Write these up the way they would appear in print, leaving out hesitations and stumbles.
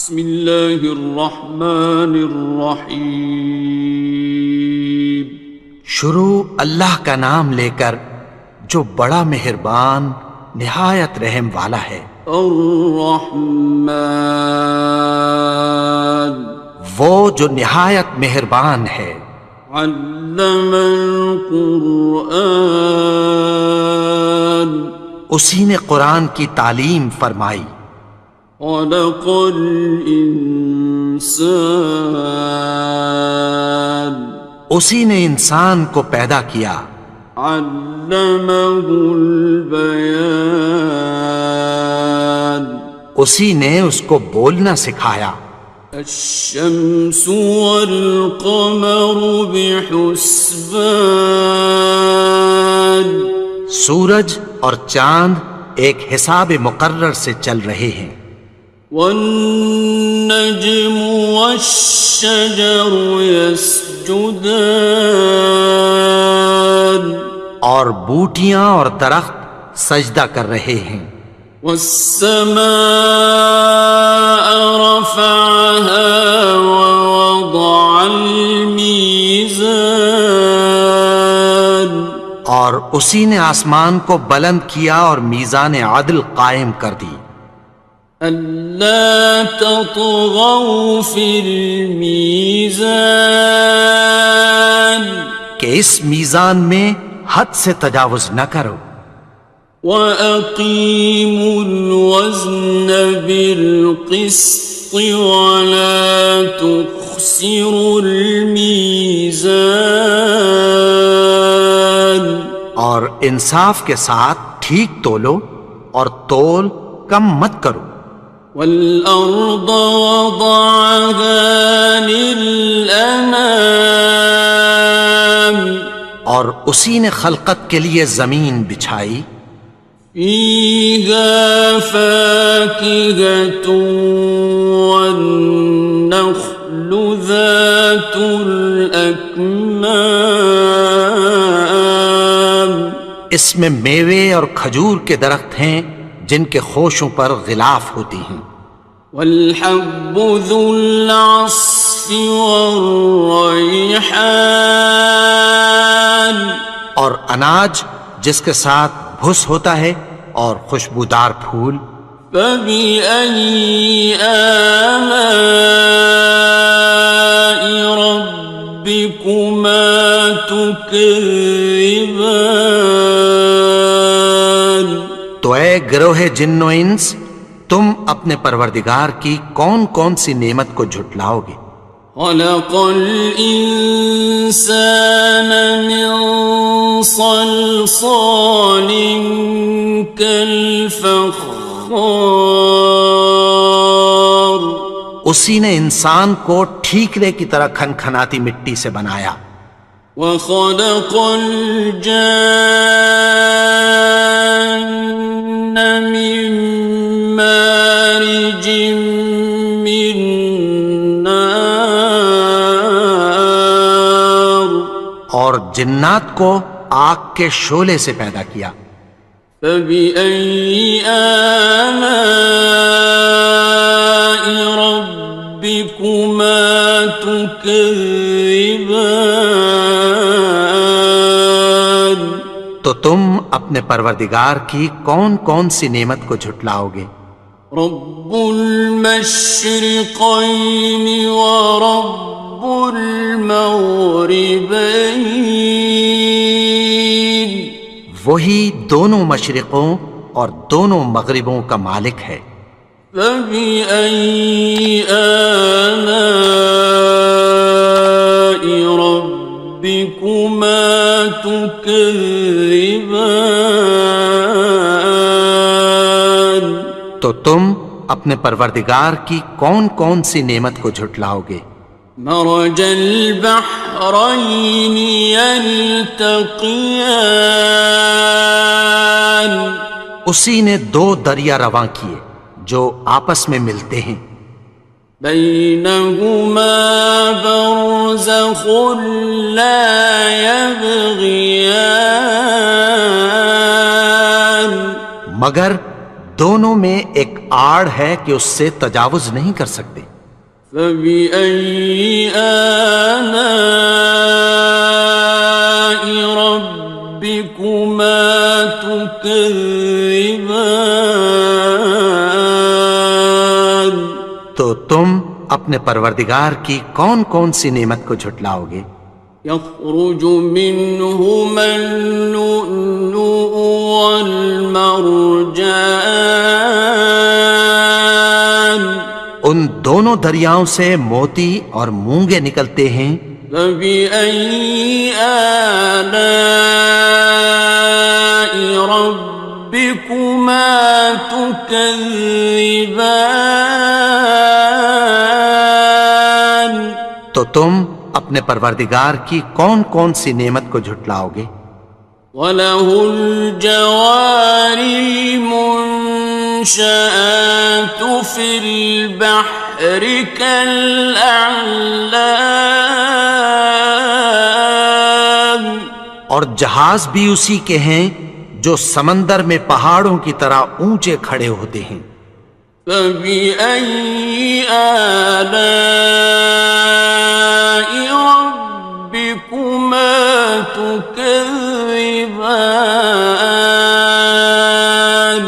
بسم اللہ الرحمن الرحیم۔ شروع اللہ کا نام لے کر جو بڑا مہربان نہایت رحم والا ہے۔ الرحمن، وہ جو نہایت مہربان ہے۔ علم القرآن، اسی نے قرآن کی تعلیم فرمائی۔ خلق الانسان، اسی نے انسان کو پیدا کیا۔ علمہ البیان، اسی نے اس کو بولنا سکھایا۔ الشمس والقمر بحسبان، سورج اور چاند ایک حساب مقرر سے چل رہے ہیں۔ والنجم والشجر يسجدان، اور بوٹیاں اور درخت سجدہ کر رہے ہیں۔ والسماء رفعها ووضع الميزان، اور اسی نے آسمان کو بلند کیا اور میزان عدل قائم کر دی۔ ألا تطغوا في الميزان، کہ اس میزان میں حد سے تجاوز نہ کرو۔ وَأَقِيمُوا الْوَزْنَ بِالْقِسْطِ وَلَا تُخْسِرُوا الْمِيزَانَ، اور انصاف کے ساتھ ٹھیک تولو اور تول کم مت کرو۔ وَالْأَرْضَ وَضَعَهَا لِلْأَنَامِ، اور اسی نے خلقت کے لیے زمین بچھائی۔ فِيهَا فَاكِهَةٌ وَالنَّخْلُ ذَاتُ الْأَكْمَامِ، اس میں میوے اور کھجور کے درخت ہیں جن کے خوشوں پر غلاف ہوتی ہیں۔ وَالْحَبُّ ذُو الْعَصْفِ وَالرَّيْحَانِ، اور اناج جس کے ساتھ بھس ہوتا ہے اور خوشبودار پھول۔ فَبِأَيِّ آلَاءِ رَبِّكُمَا تُكَذِّبَانِ، تو اے گروہ جن و انس، تم اپنے پروردگار کی کون کون سی نعمت کو جھٹلاؤ گے؟ خَلَقَ الْإِنسَانَ مِنْ صَلْصَالٍ كَالْفَخَّارِ، اسی نے انسان کو ٹھیکرے کی طرح کھنکھناتی مٹی سے بنایا۔ وَخَلَقَ الْجَانَّ مِن مَّارِجٍ مِّن نَّارٍ، اور جنات کو آگ کے شعلے سے پیدا کیا۔ فَبِأَيِّ آلَاءِ رَبِّكُمَا تُكَذِّبَانِ، تو تم اپنے پروردگار کی کون کون سی نعمت کو جھٹلاؤ گے؟ رب المشرقین ورب المغربین، وہی دونوں مشرقوں اور دونوں مغربوں کا مالک ہے۔ فَبِأَيِّ آلَاءِ رَبِّكُمَا تُكَذِّبَانِ، تو تم اپنے پروردگار کی کون کون سی نعمت کو جھٹلاؤ گے؟ مرج البحرین یلتقیان، اسی نے دو دریا رواں کیے جو آپس میں ملتے ہیں۔ بینہما برزخ لا یبغیان، مگر دونوں میں ایک آڑ ہے کہ اس سے تجاوز نہیں کر سکتے۔ فبأي آلاء ربكما تكذبان؟ تو تم اپنے پروردگار کی کون کون سی نعمت کو جھٹلاؤ گے؟ يخرج منهما اللؤلؤ والمرجان ان دونوں دریاؤں سے موتی اور مونگے نکلتے ہیں۔ فبأي آلاء ربكما تكذبان؟ تو تم اپنے پروردگار کی کون کون سی نعمت کو جھٹلاؤ گے؟ وَلَهُ الْجَوَارِ الْمُنشَآتُ فِي الْبَحْرِ كَالْأَعْلَامِ، اور جہاز بھی اسی کے ہیں جو سمندر میں پہاڑوں کی طرح اونچے کھڑے ہوتے ہیں۔ فَبِأَيِّ آلَاءِ رَبِّكُمَا تُكَذِّبَانِ؟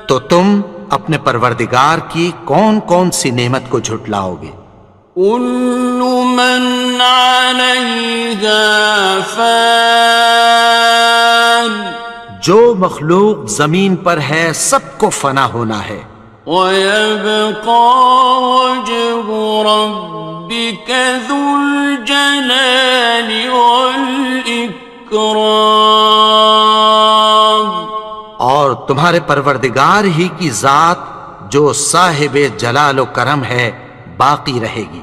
تو تم اپنے پروردگار کی کون کون سی نعمت کو جھٹلاؤ گے؟ كُلُّ مَنْ عَلَيْهَا فَانٍ، جو مخلوق زمین پر ہے سب کو فنا ہونا ہے۔ وَيَبْقَى وَجْهُ رَبِّكَ ذُو الْجَلَالِ وَالْإِكْرَامِ، اور تمہارے پروردگار ہی کی ذات جو صاحب جلال و کرم ہے باقی رہے گی۔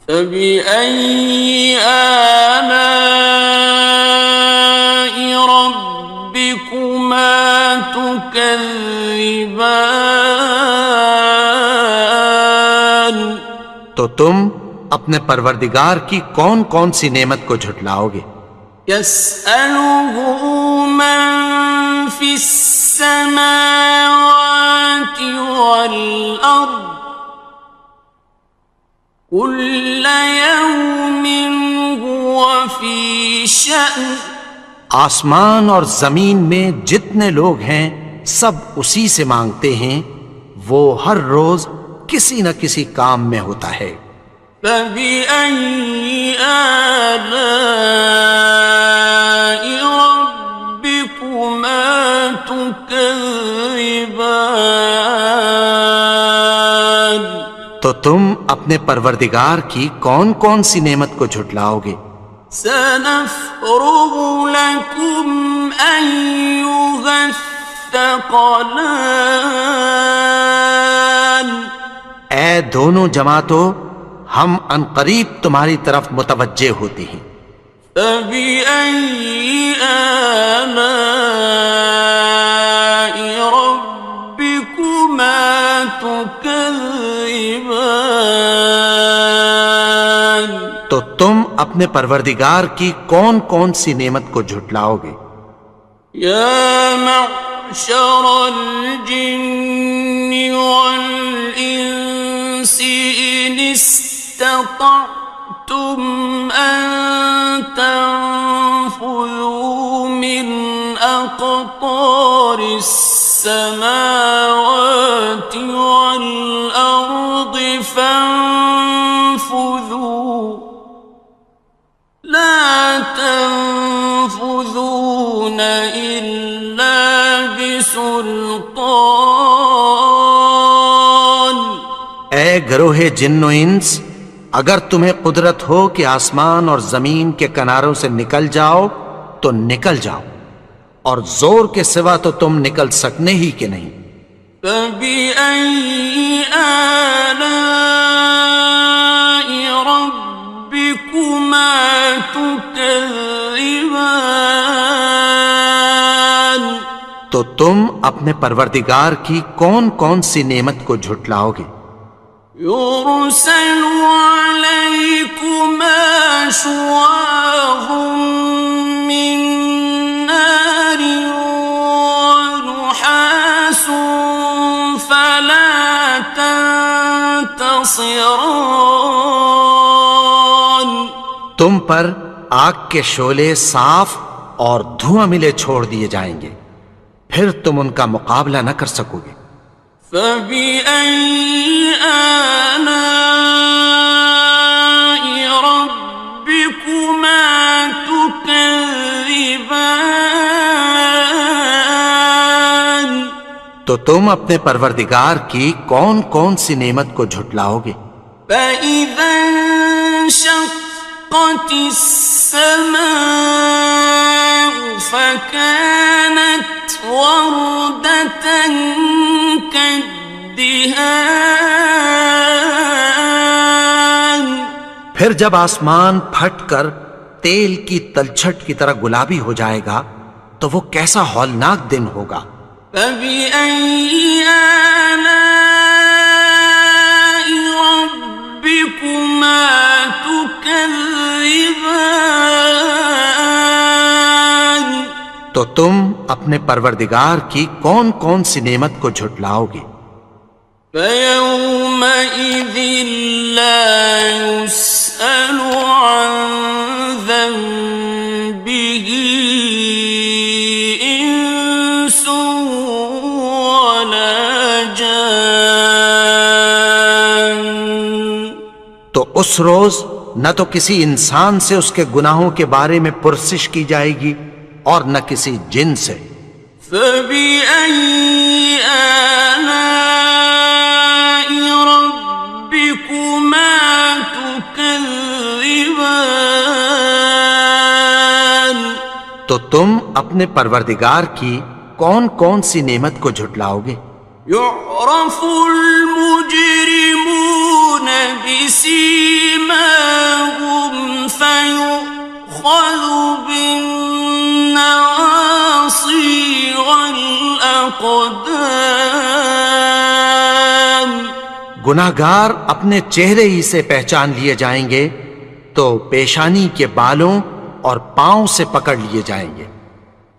فَبِأَيِّ آلَاءِ رَبِّكُمَا تُكَذِّبَانِ؟ تو تم اپنے پروردگار کی کون کون سی نعمت کو جھٹلاؤ گے؟ يَسْأَلُهُ مَن فِي السَّمَاوَاتِ وَالْأَرْضِ كُلَّ يَوْمٍ هُوَ فِي شَأْنٍ، آسمان اور زمین میں جتنے لوگ ہیں سب اسی سے مانگتے ہیں، وہ ہر روز کسی نہ کسی کام میں ہوتا ہے۔ فَبِأَيِّ آلَاءِ رَبِّكُمَا تُكَذِّبَانِ؟ تو تم اپنے پروردگار کی کون کون سی نعمت کو جھٹلاؤ گے؟ سَنَفْرُغُ لَكُمْ أَيُّهَ الثَّقَلَانِ؟ اے دونوں جماعتوں، ہم عنقریب تمہاری طرف متوجہ ہوتے ہیں۔ فَبِأَيِّ آلَاءِ رَبِّكُمَا تُكَذِّبَانِ؟ تو تم اپنے پروردگار کی کون کون سی نعمت کو جھٹلاؤ گے؟ يَا مَعْشَرَ الْجِنِّ وَالْإِنسِ إِنِ اسْتَطَعْتُمْ أَن تَنفُذُوا مِنْ أَقْطَارِ السَّمَاوَاتِ وَالْأَرْضِ فَانفُذُوا لَا تَنفُذُونَ إِلَّا بِسُلْطَانٍ۔ اے گروہ جن و انس، اگر تمہیں قدرت ہو کہ آسمان اور زمین کے کناروں سے نکل جاؤ تو نکل جاؤ، اور زور کے سوا تو تم نکل سکنے ہی کہ نہیں۔ فَبِأَيِّ آلَاءِ رَبِّكُمَا تُكَذِّبَانِ؟ تو تم اپنے پروردگار کی کون کون سی نعمت کو جھٹلاؤ گے؟ يُرْسَلُ عَلَيْكُمَا شُوَاظٌ مِّن نَّارٍ وَنُحَاسٌ خاصران. تم پر آگ کے شعلے صاف اور دھواں ملے چھوڑ دیے جائیں گے، پھر تم ان کا مقابلہ نہ کر سکو گے۔ فبأي آلاء ربكما تكذبان. تو تم اپنے پروردگار کی کون کون سی نعمت کو جھٹلاؤ گے؟ فإذا انشقت السماء فكانت وردة كالدهان. پھر جب آسمان پھٹ کر تیل کی تلچھٹ کی طرح گلابی ہو جائے گا تو وہ کیسا ہولناک دن ہوگا۔ فبأي آلاء ربكما تكذبان. تو تم اپنے پروردگار کی کون کون سی نعمت کو جھٹلاؤ گے؟ فيومئذ لا يسأل عن ذنبه إنس ولا جان. تو اس روز نہ تو کسی انسان سے اس کے گناہوں کے بارے میں پرسش کی جائے گی اور نہ کسی جن سے۔ فبأي آلاء ربكما تكذبان. تو تم اپنے پروردگار کی کون کون سی نعمت کو جھٹلاؤ گے؟ يعرف المجرمون بسيماهم فيؤخذ بالنواصي والأقدام. گناہگار اپنے چہرے ہی سے پہچان لیے جائیں گے تو پیشانی کے بالوں اور پاؤں سے پکڑ لیے جائیں گے۔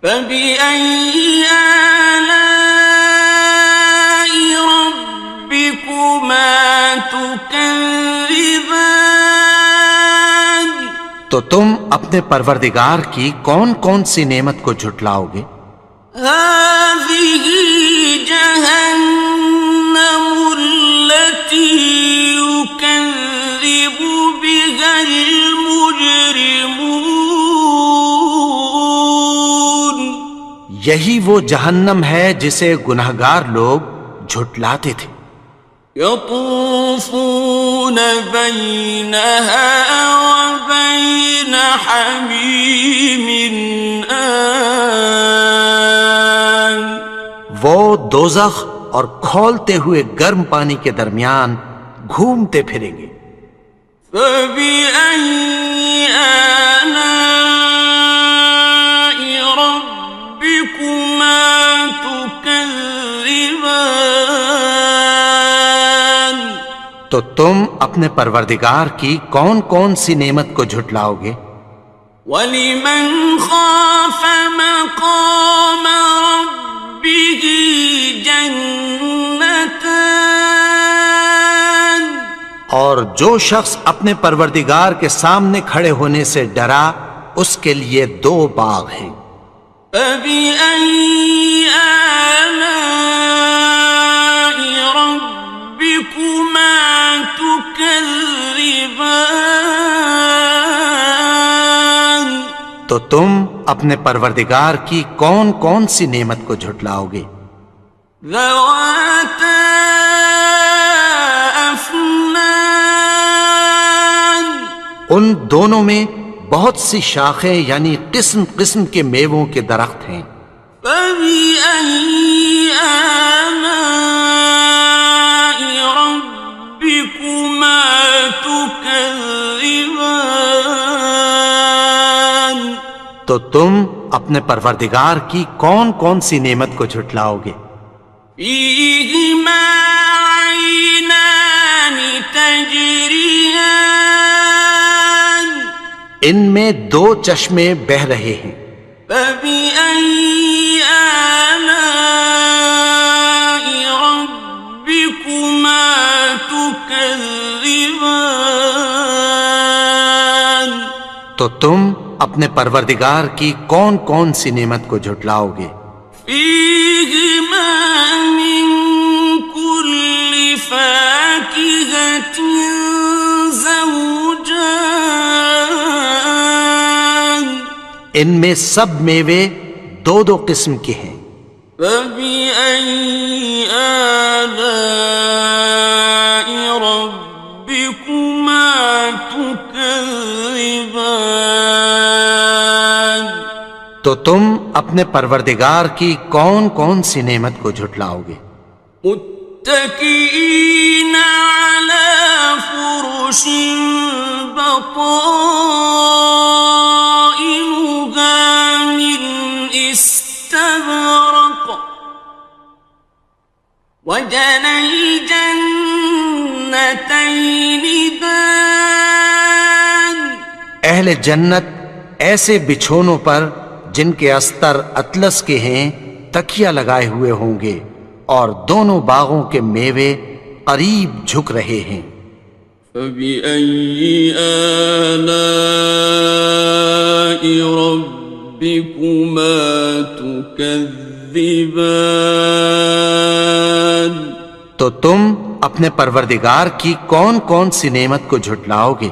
فبأي آلاء ربكما تكذبان. تو تم اپنے پروردگار کی کون کون سی نعمت کو جھٹلاؤ گے؟ هذه جهنم التي يكذب بها المجرمون. یہی وہ جہنم ہے جسے گناہگار لوگ جھٹلاتے تھے۔ يطوفون بينها وبين حميم آن. وہ دوزخ اور کھولتے ہوئے گرم پانی کے درمیان گھومتے پھریں گے۔ فبأي آلاء ربكما تكذبان. تو تم اپنے پروردگار کی کون کون سی نعمت کو جھٹلاؤ گے؟ وَلِمَنْ خَافَ مَقَامَ رَبِّهِ جَنَّتَانِ. اور جو شخص اپنے پروردگار کے سامنے کھڑے ہونے سے ڈرا اس کے لیے دو باغ ہیں۔ فَبِأَيِّ آلَاءِ رَبِّكُمَا تُكَذِّبَانِ. تو تم اپنے پروردگار کی کون کون سی نعمت کو جھٹلاؤ گے؟ ذَوَاتَا أَفْنَانٍ. ان دونوں میں بہت سی شاخیں یعنی قسم قسم کے میووں کے درخت ہیں۔ فَبِأَيِّ آلَاءِ رَبِّكُمَا تُكَذِّبَانِ. تو تم اپنے پروردگار کی کون کون سی نعمت کو جھٹلاؤ گے؟ فِيهِمَا عَيْنَانِ تَجْرِيَانِ. ان میں دو چشمے بہہ رہے ہیں۔ فَبِأَيِّ آلَاءِ رَبِّكُمَا تُكَذِّبَانِ. تكذبان تو تم اپنے پروردگار کی کون کون سی نعمت کو جھٹلاؤ گے؟ فيهما من كل فاكهة زوجان ان میں سب میوے دو دو قسم کے ہیں۔ فبأي آلاء ربكما تكذبان تو تم اپنے پروردگار کی کون کون سی نعمت کو جھٹلاؤ گے؟ متكئين على فرش بطائنها من استبرق وجنى الجنتين دان اہل جنت ایسے بچھونوں پر جن کے استر اطلس کے ہیں تکیہ لگائے ہوئے ہوں گے، اور دونوں باغوں کے میوے قریب جھک رہے ہیں۔ فبأي آلاء ربكما تكذبان تو تم اپنے پروردگار کی کون کون سی نعمت کو جھٹلاؤ گے؟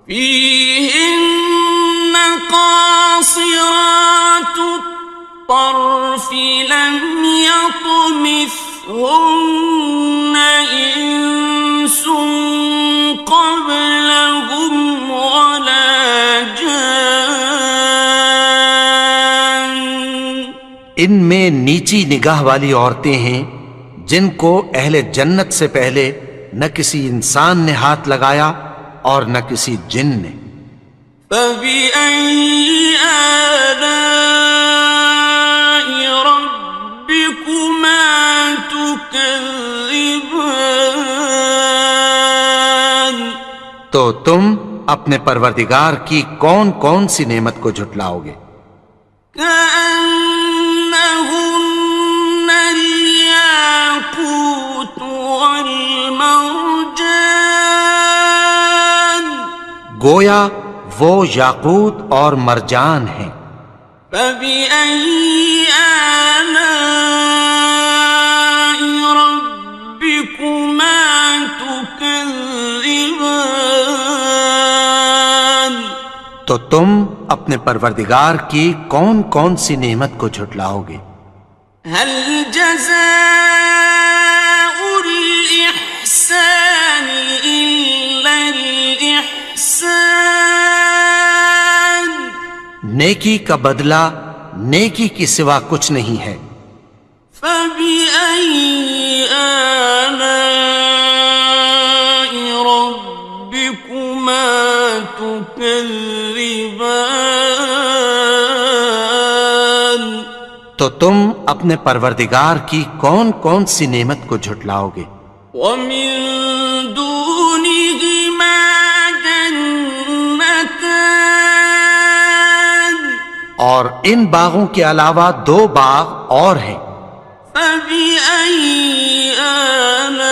فيهن قاصرات الطرف لم يطمثهن إنس قبلهم ولا جان ان میں نیچی نگاہ والی عورتیں ہیں جن کو اہل جنت سے پہلے نہ کسی انسان نے ہاتھ لگایا اور نہ کسی جن نے۔ فبأي آلاء ربكما تكذبان تو تم اپنے پروردگار کی کون کون سی نعمت کو جھٹلاؤ گے؟ كأنهن الياقوت والمرجان گویا وہ یاقوت اور مرجان ہیں۔ فبأي آلاء ربكما تكذبان تو تم اپنے پروردگار کی کون کون سی نعمت کو جھٹلاؤ گے؟ هل جزاء الإحسان إلا الإحسان نیکی کا بدلہ نیکی کی سوا کچھ نہیں ہے۔ فبأي آلاء ربكما تكذبان تو تم اپنے پروردگار کی کون کون سی نعمت کو جھٹلاؤ گے؟ ومن دونهما جنتان اور ان باغوں کے علاوہ دو باغ اور ہیں۔ فبأي آلاء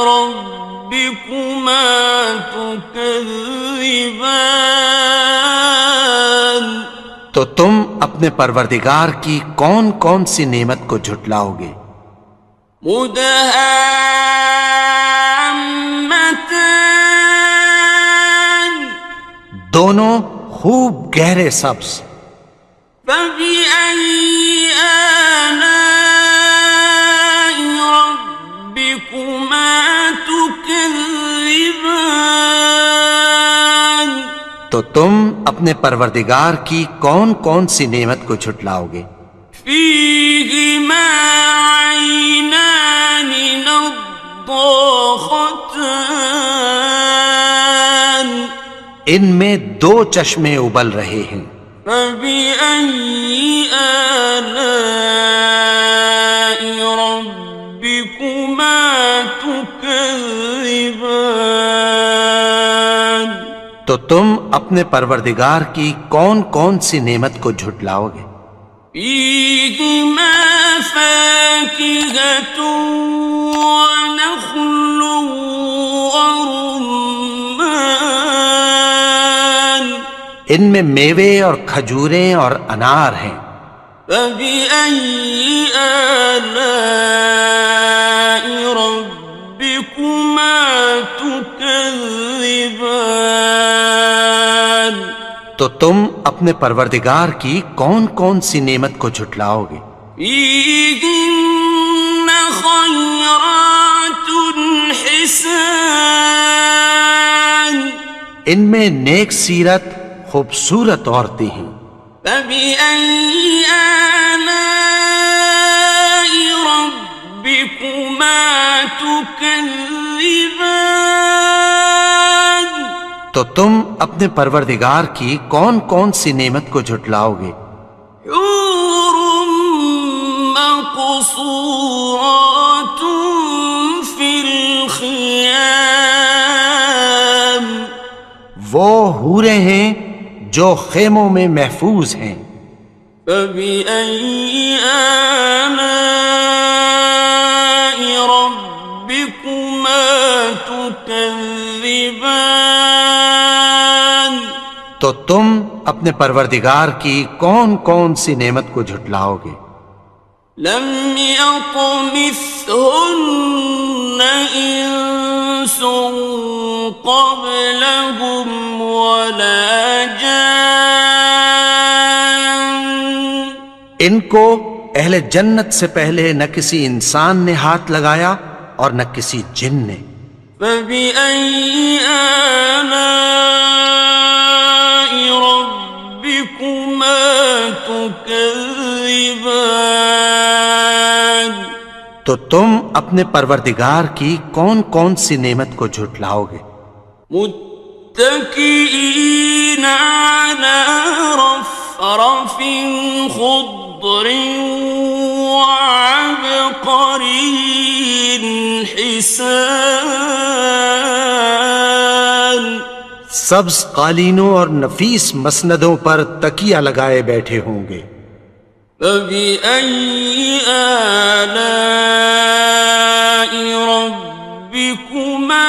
ربكما تكذبان تو تم اپنے پروردگار کی کون کون سی نعمت کو جھٹلاؤ گے؟ مدهامتان دونوں خوب گہرے سبز۔ فبأي آلاء ربكما تكذبان تو تم اپنے پروردگار کی کون کون سی نعمت کو جھٹلاؤ گے؟ فيهما عينان نضاختان ان میں دو چشمے ابل رہے ہیں۔ فبأي آلاء ربكما تكذبان تو تم اپنے پروردگار کی کون کون سی نعمت کو جھٹلاؤ گے؟ فيهما فاكهة ونخل ورمان ان میں میوے اور کھجوریں اور انار ہیں. فبأي آلاء ربكما تكذبان تو تم اپنے پروردگار کی کون کون سی نعمت کو جھٹلاؤ گے؟ فيهن خيرات حسان ان میں نیک سیرت خوبصورت عورتیں ہیں. فبأي آلاء ربكما تكذبان تو تم اپنے پروردگار کی کون کون سی نعمت کو جھٹلاؤ گے؟ حور مقصورات في الخيام وہ حوریں ہیں جو خیموں میں محفوظ ہیں. فبأي آلاء ربكما تكذبان تو تم اپنے پروردگار کی کون کون سی نعمت کو جھٹلاؤ گے؟ لم يطمثهن إنس قبلهم ولا جان ان کو اہل جنت سے پہلے نہ کسی انسان نے ہاتھ لگایا اور نہ کسی جن نے. فبأي آلاء ربكما تكذبان تو تم اپنے پروردگار کی کون کون سی نعمت کو جھٹلاؤ گے؟ متكئين على رفرف خضر وعبقري حسان سبز قالینوں اور نفیس مسندوں پر تکیہ لگائے بیٹھے ہوں گے. فبأي آلاء ربكما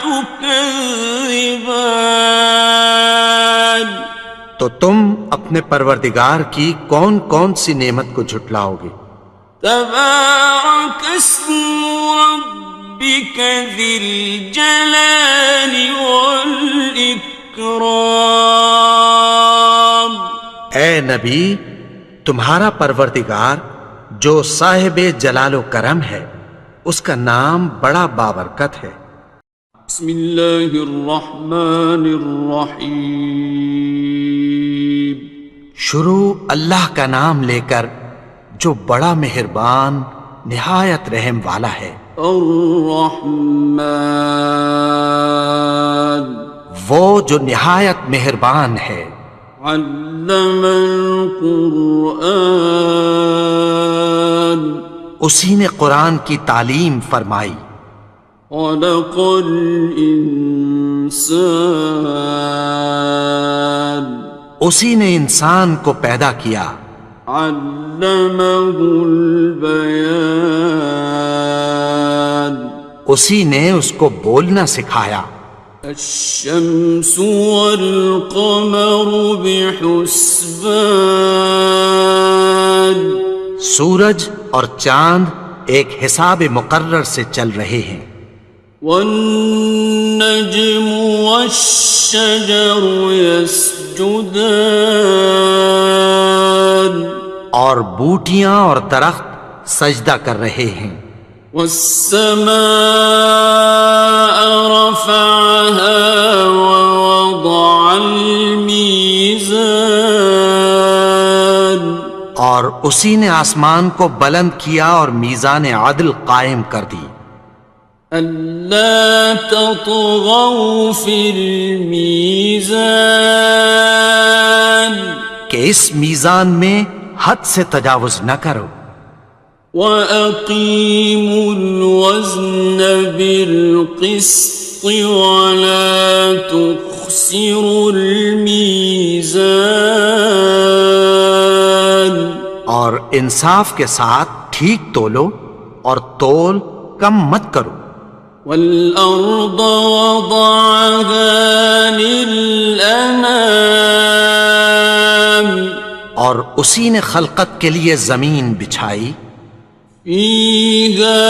تكذبان تو تم اپنے پروردگار کی کون کون سی نعمت کو جھٹلاؤ گے؟ تبارك اسم ربك ذي الجلال والإكرام اے نبی، تمہارا پروردگار جو صاحب جلال و کرم ہے، اس کا نام بڑا بابرکت ہے. بسم اللہ الرحمن الرحیم شروع اللہ کا نام لے کر جو بڑا مہربان نہایت رحم والا ہے. الرحمن وہ جو نہایت مہربان ہے. علم القرآن اسی نے قرآن کی تعلیم فرمائی. خلق الانسان اسی نے انسان کو پیدا کیا. علمہ البیان اسی نے اس کو بولنا سکھایا. الشمس والقمر بحسبان سورج اور چاند ایک حساب مقرر سے چل رہے ہیں. والنجم والشجر يسجدان اور بوٹیاں اور درخت سجدہ کر رہے ہیں. والسماء رفعها ووضع الميزان اور اسی نے آسمان کو بلند کیا اور میزان عدل قائم کر دی. ألا تطغوا في الميزان کہ اس میزان میں حد سے تجاوز نہ کرو. وَأَقِيمُوا الْوَزْنَ بِالْقِسْطِ وَلَا تُخْسِرُوا الْمِيزَانَ اور انصاف کے ساتھ ٹھیک تولو اور تول کم مت کرو. والأرض وضعها للأنام اور اسی نے خلقت کے لیے زمین بچھائی. فيها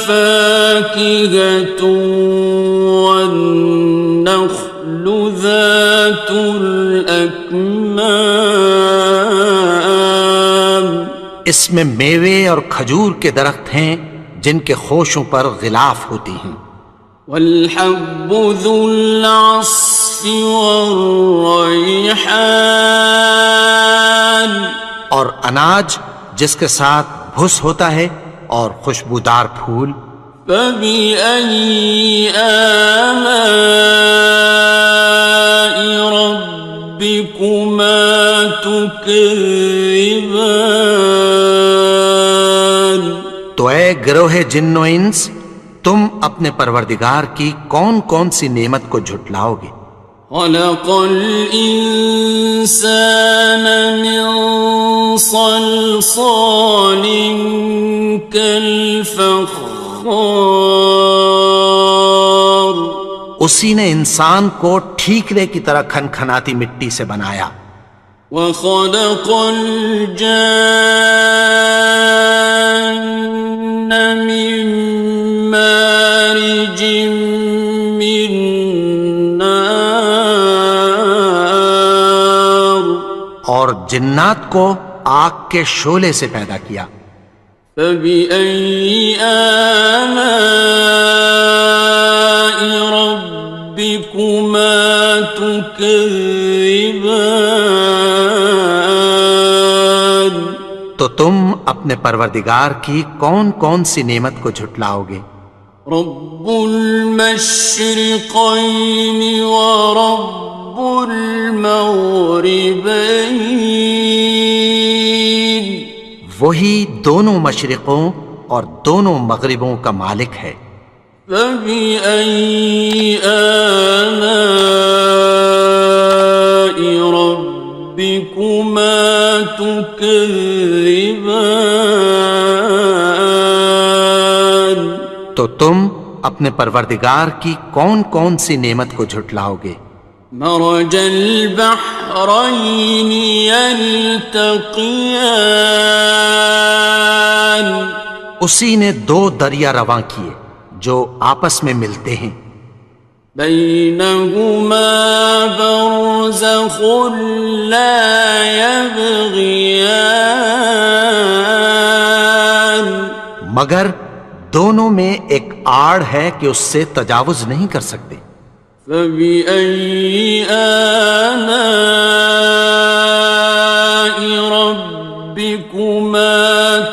فاكهة والنخل ذات الأكمام اس میں میوے اور کھجور کے درخت ہیں جن کے خوشوں پر غلاف ہوتی ہیں. والحب ذو العصف والریحان اور اناج جس کے ساتھ بھس ہوتا ہے اور خوشبودار پھول. فبأي آلاء ربكما تكذبان تو اے گروہ جن و انس، تم اپنے پروردگار کی کون کون سی نعمت کو جھٹلاؤ گے؟ خلق الإنسان من صلصال كالفخار اسی نے انسان کو ٹھیکرے کی طرح کھنکھناتی مٹی سے بنایا. وخلق الجان من مارج من نار اور جنات کو آگ کے شعلے سے پیدا کیا. فبأي آلاء ربكما تكذبان تو تم اپنے پروردگار کی کون کون سی نعمت کو جھٹلاؤ گے؟ رب المشرقين ورب المغربين وہی دونوں مشرقوں اور دونوں مغربوں کا مالک ہے. فبأي آلاء ربكما تكذبان تو تم اپنے پروردگار کی کون کون سی نعمت کو جھٹلاؤ گے؟ مرج البحرين يلتقيان اسی نے دو دریا رواں کیے جو آپس میں ملتے ہیں. بينهما برزخ لا يبغيان مگر دونوں میں ایک آڑ ہے کہ اس سے تجاوز نہیں کر سکتے. فبأي آلاء ربكما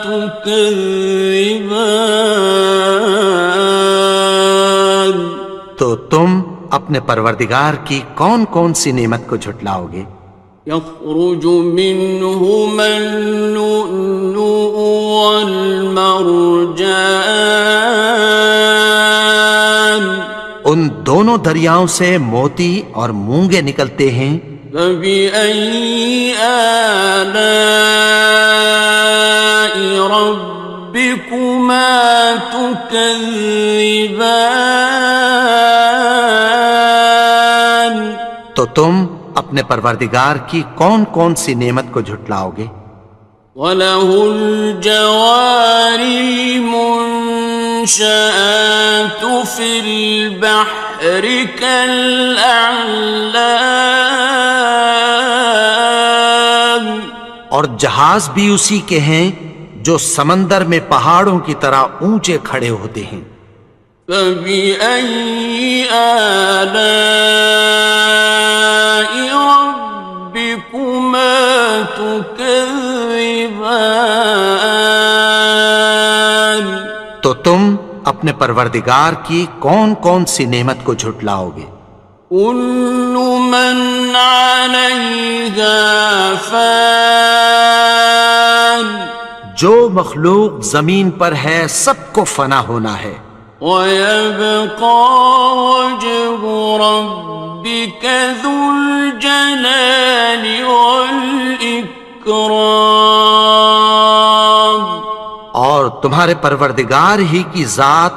تكذبان تو تم اپنے پروردگار کی کون کون سی نعمت کو جھٹلاؤ گے؟ يخرج منهما اللؤلؤ والمرجان ان دونوں دریاؤں سے موتی اور مونگے نکلتے ہیں. فبأي آلاء ربكما تكذبان تو تم اپنے پروردگار کی کون کون سی نعمت کو جھٹلاؤ گے؟ وَلَهُ الْجَوَارِ الْمُنشَآتُ فِي الْبَحْرِ كَالْأَعْلَامِ اور جہاز بھی اسی کے ہیں جو سمندر میں پہاڑوں کی طرح اونچے کھڑے ہوتے ہیں. فَبِأَيِّ آلَاءِ رَبِّكُمَا تُكَذِّبَانِ تو تم اپنے پروردگار کی کون کون سی نعمت کو جھٹلاؤ گے؟ كُلُّ مَنْ عَلَيْهَا فَانٍ جو مخلوق زمین پر ہے سب کو فنا ہونا ہے. وَيَبْقَى وَجْهُ رَبِّكَ ذُو الْجَلَالِ وَالْإِكْرَامِ اور تمہارے پروردگار ہی کی ذات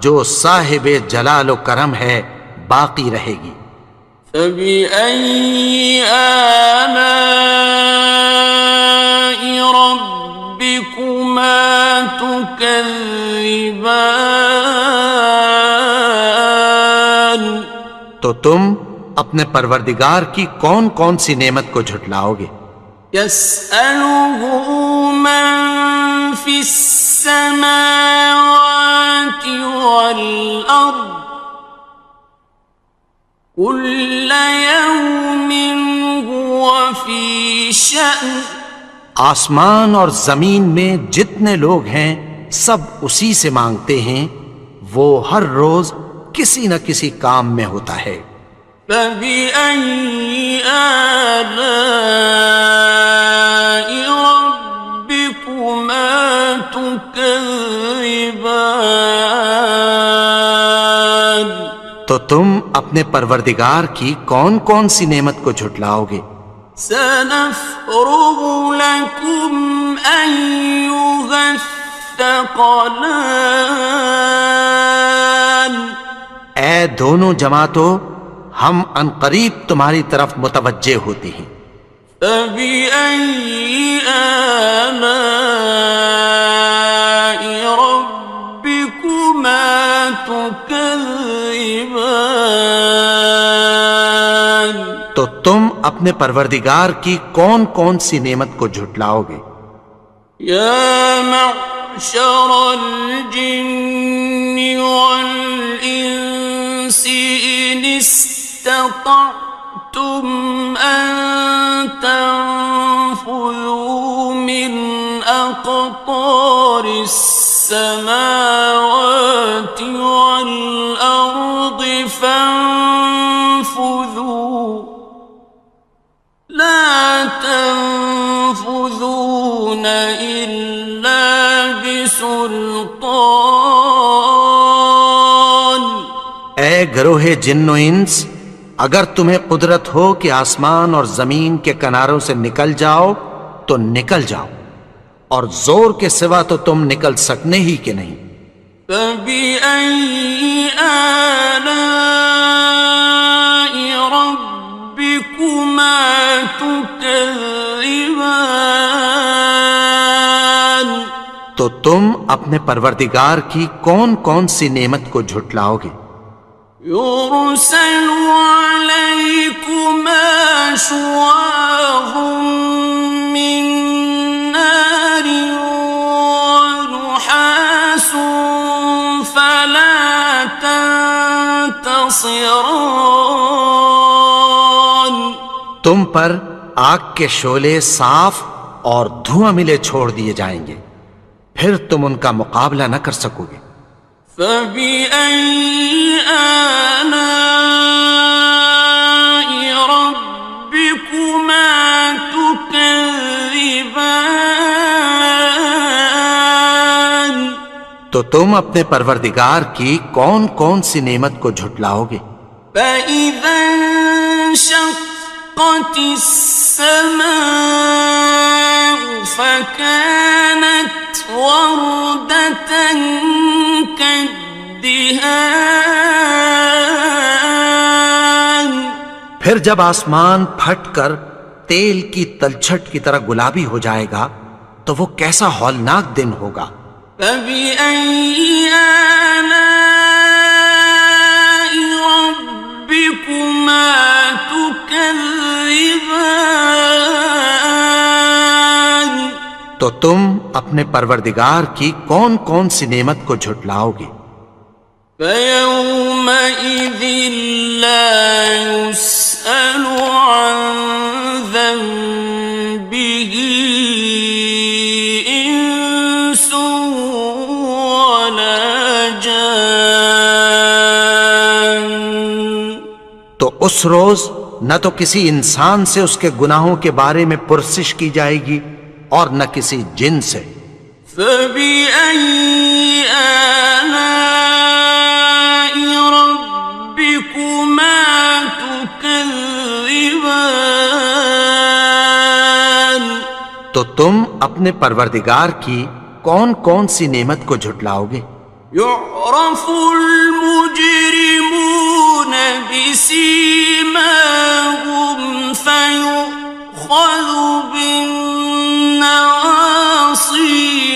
جو صاحب جلال و کرم ہے باقی رہے گی۔ فَبِأَيِّ آلَاءِ رَبِّكُمَا تُكَذِّبَانِ؟ تو تم اپنے پروردگار کی کون کون سی نعمت کو جھٹلاؤ گے؟ يَسْأَلُهُ مَن فِي السَّمَاوَاتِ وَالْأَرْضِ كُلَّ يَوْمٍ هُوَ فِي شَأْنٍ۔ آسمان اور زمین میں جتنے لوگ ہیں سب اسی سے مانگتے ہیں، وہ ہر روز کسی نہ کسی کام میں ہوتا ہے۔ فَبِأَيِّ آلَاءِ رَبِّكُمَا تُكَذِّبَانِ؟ تو تم اپنے پروردگار کی کون کون سی نعمت کو جھٹلاؤ گے؟ سَنَفْرُغُ لَكُمْ أَيُّهَ الثَّقَلَانِ۔ اے دونوں جماعتوں، ہم عنقریب تمہاری طرف متوجہ ہوتے ہیں۔ فَبِأَيِّ آلَاءِ رَبِّكُمَا تُكَذِّبَانِ؟ تو تم اپنے پروردگار کی کون کون سی نعمت کو جھٹلاؤ گے؟ يَا مَعْشَرَ الْجِنِّ وَالْإِنسِ إِنِ اسْتَطَعْتُمْ أَن تَنفُذُوا مِنْ أَقْطَارِ السَّمَاوَاتِ وَالْأَرْضِ فَانفُذُوا لَا تَنفُذُونَ إِلَّا بِسُلْطَانٍ۔ اے گروہ جن و انس، اگر تمہیں قدرت ہو کہ آسمان اور زمین کے کناروں سے نکل جاؤ تو نکل جاؤ، اور زور کے سوا تو تم نکل سکنے ہی کہ نہیں۔ فَبِأَيِّ آلَاءِ رَبِّكُمَا تُكَذِّبَانِ؟ تو تم اپنے پروردگار کی کون کون سی نعمت کو جھٹلاؤ گے؟ يُرْسَلُ عَلَيْكُمَا شُوَاظٌ مِّن نَّارٍ وَنُحَاسٌ فَلَا تَنتَصِرَانِ۔ تم پر آگ کے شعلے صاف اور دھواں ملے چھوڑ دیے جائیں گے، پھر تم ان کا مقابلہ نہ کر سکو گے۔ فَبِأَيِّ آلَاءِ رَبِّكُمَا تُكَذِّبَانِ؟ تو تم اپنے پروردگار کی کون کون سی نعمت کو جھٹلاؤ گے؟ فَإِذَا انشَقَّتِ السَّمَاءُ فَكَانَتْ وَرْدَةً كَالدِّهَانِ۔ پھر جب آسمان پھٹ کر تیل کی تلچھٹ کی طرح گلابی ہو جائے گا تو وہ کیسا ہولناک دن ہوگا۔ فَبِأَيِّ آلَاءِ رَبِّكُمَا تُكَذِّبَانِ؟ تو تم اپنے پروردگار کی کون کون سی نعمت کو جھٹلاؤ گے؟ فَيَوْمَئِذٍ لَا يُسْأَلُ عَن ذَنبِهِ إِنسٌ وَلَا جَانٌ۔ تو اس روز نہ تو کسی انسان سے اس کے گناہوں کے بارے میں پرسش کی جائے گی اور نہ کسی جن سے۔ فَبِأَيِّ آلَاءِ رَبِّكُمَا تُكَذِّبَانِ؟ تو تم اپنے پروردگار کی کون کون سی نعمت کو جھٹلاؤ گے؟ يعرف المجرمون بسيماهم فيؤخذ بالنواصي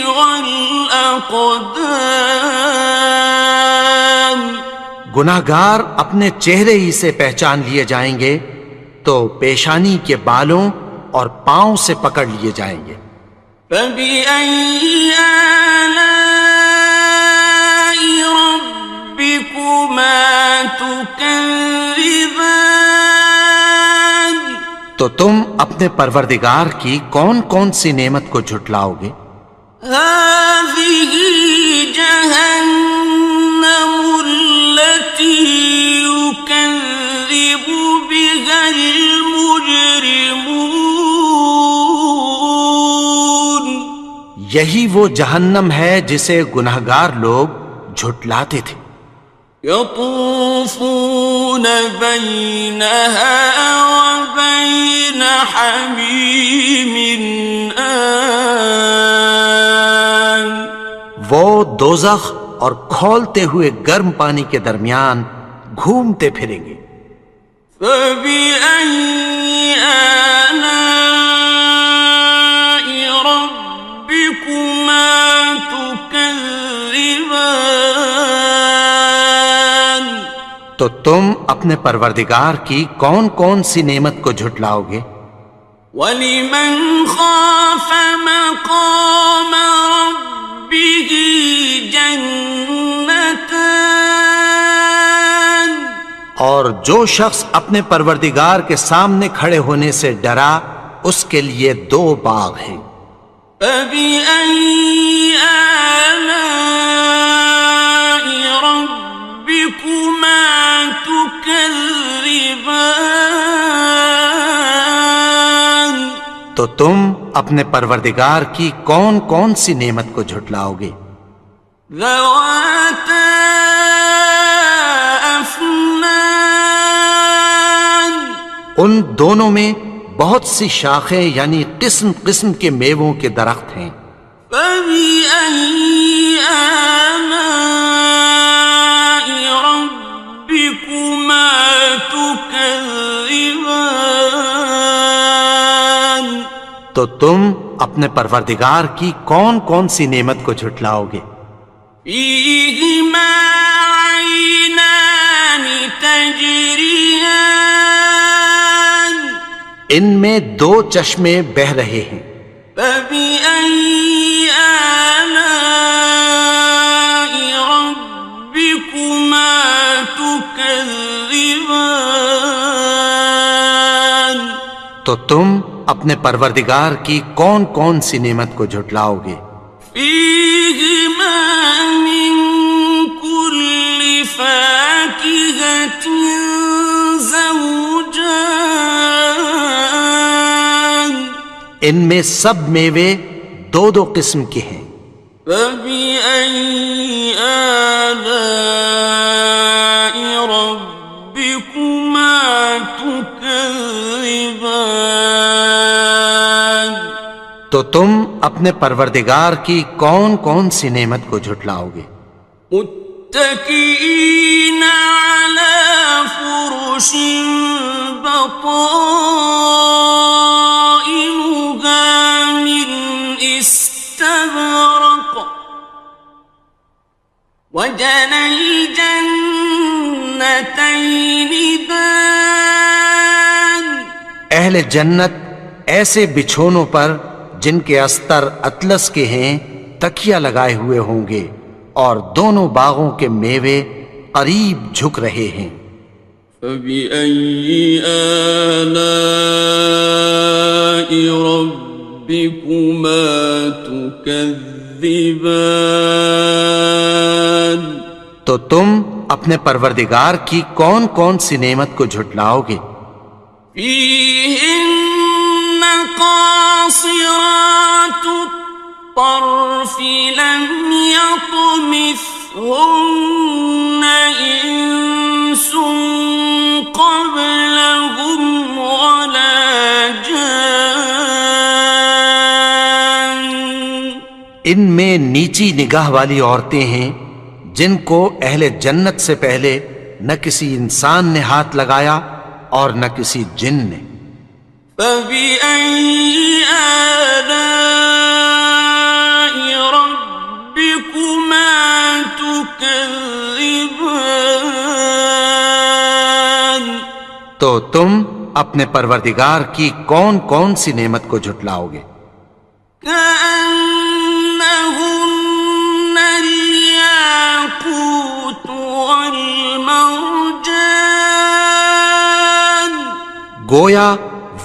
والأقدام گناہگار اپنے چہرے ہی سے پہچان لیے جائیں گے تو پیشانی کے بالوں اور پاؤں سے پکڑ لیے جائیں گے۔ فَبِأَيِّ آلَاءِ رَبِّكُمَا تُكَذِّبَانِ تو تم اپنے پروردگار کی کون کون سی نعمت کو جھٹلاؤ گے؟ هَٰذِهِ جَهَنَّمُ الَّتِي يُكَذِّبُ بِهَا الْمُجْرِمُونَ یہی وہ جہنم ہے جسے گناہگار لوگ جھٹلاتے تھے۔ يطوفون بينها وبين حميم آن وہ دوزخ اور کھولتے ہوئے گرم پانی کے درمیان گھومتے پھریں گے۔ فبأي آلاء ربكما تكذبان تو تم اپنے پروردگار کی کون کون سی نعمت کو جھٹلاؤ گے؟ وَلِمَنْ خَافَ مَقَامَ رَبِّهِ جَنَّتَانِ اور جو شخص اپنے پروردگار کے سامنے کھڑے ہونے سے ڈرا اس کے لیے دو باغ ہیں۔ فَبِأَيِّ آلَاءِ رَبِّكُمَا تُكَذِّبَانِ تو تم اپنے پروردگار کی کون کون سی نعمت کو جھٹلاؤ گے؟ ذَوَاتَا أَفْنَانٍ ان دونوں میں بہت سی شاخیں یعنی قسم قسم کے میووں کے درخت ہیں۔ فَبِأَيِّ آلَاءِ رَبِّكُمَا تُكَذِّبَانِ تو تم اپنے پروردگار کی کون کون سی نعمت کو جھٹلاؤ گے؟ فِيهِمَا عَيْنَانِ تَجْرِيَانِ ان میں دو چشمے بہہ رہے ہیں۔ فَبِأَيِّ آلَاءِ رَبِّكُمَا تُكَذِّبَانِ تو تم اپنے پروردگار کی کون کون سی نعمت کو جھٹلاؤ گے؟ فِيهِمَا مِن كُلِّ فَاكِهَةٍ زَوْجَانِ ان میں سب میوے دو دو قسم کے ہیں۔ فَبِأَيِّ آلَاءِ رَبِّكُمَا تُكَذِّبَانِ تو تم اپنے پروردگار کی کون کون سی نعمت کو جھٹلاؤ گے؟ متكئين على فرش بطائنها من استبرق وجنى الجنتين دان اہل جنت ایسے بچھونوں پر جن کے استر اطلس کے ہیں تکیہ لگائے ہوئے ہوں گے اور دونوں باغوں کے میوے قریب جھک رہے ہیں۔ فَبِأَيِّ آلَاءِ رَبِّكُمَا تُكَذِّبَانِ تو تم اپنے پروردگار کی کون کون سی نعمت کو جھٹلاؤ گے؟ فِيهِنَّ قَاصِرَاتُ الطَّرْفِ لَمْ يَطْمِثْهُنَّ إِنسٌ قَبْلَهُمْ وَلَا جَانٌّ ان میں نیچی نگاہ والی عورتیں ہیں جن کو اہل جنت سے پہلے نہ کسی انسان نے ہاتھ لگایا اور نہ کسی جن نے۔ فَبِأَيِّ آلَاءِ رَبِّكُمَا تُكَذِّبَانِ، تو تم اپنے پروردگار کی کون کون سی نعمت کو جھٹلاؤ گے؟ كأنهن الياقوت والمرجان، گویا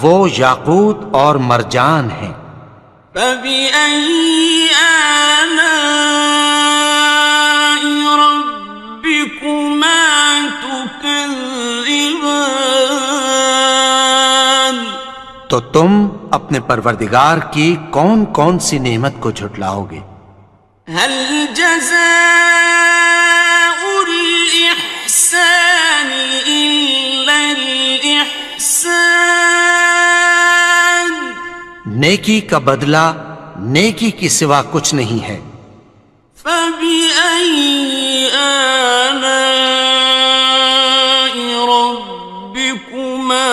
وہ یاقوت اور مرجان ہیں۔ فبأي آلاء ربكما تكذبان، تو تم اپنے پروردگار کی کون کون سی نعمت کو جھٹلاؤ گے؟ هل جزاء الإحسان إلا الإحسان، نیکی کا بدلہ نیکی کی سوا کچھ نہیں ہے۔ فبأي آلاء ربكما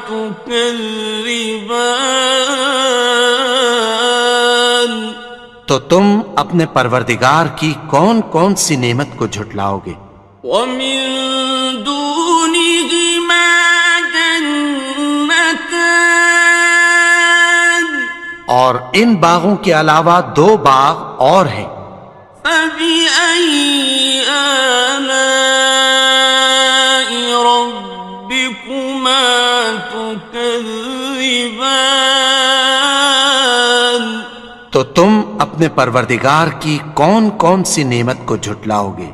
تكذبان، تو تم اپنے پروردگار کی کون کون سی نعمت کو جھٹلاؤ گے؟ ومن دونهما جنتان، اور ان باغوں کے علاوہ دو باغ اور ہیں۔ فبأي آلاء ربكما تكذبان، تو تم اپنے پروردگار کی کون کون سی نعمت کو جھٹلاؤ گے؟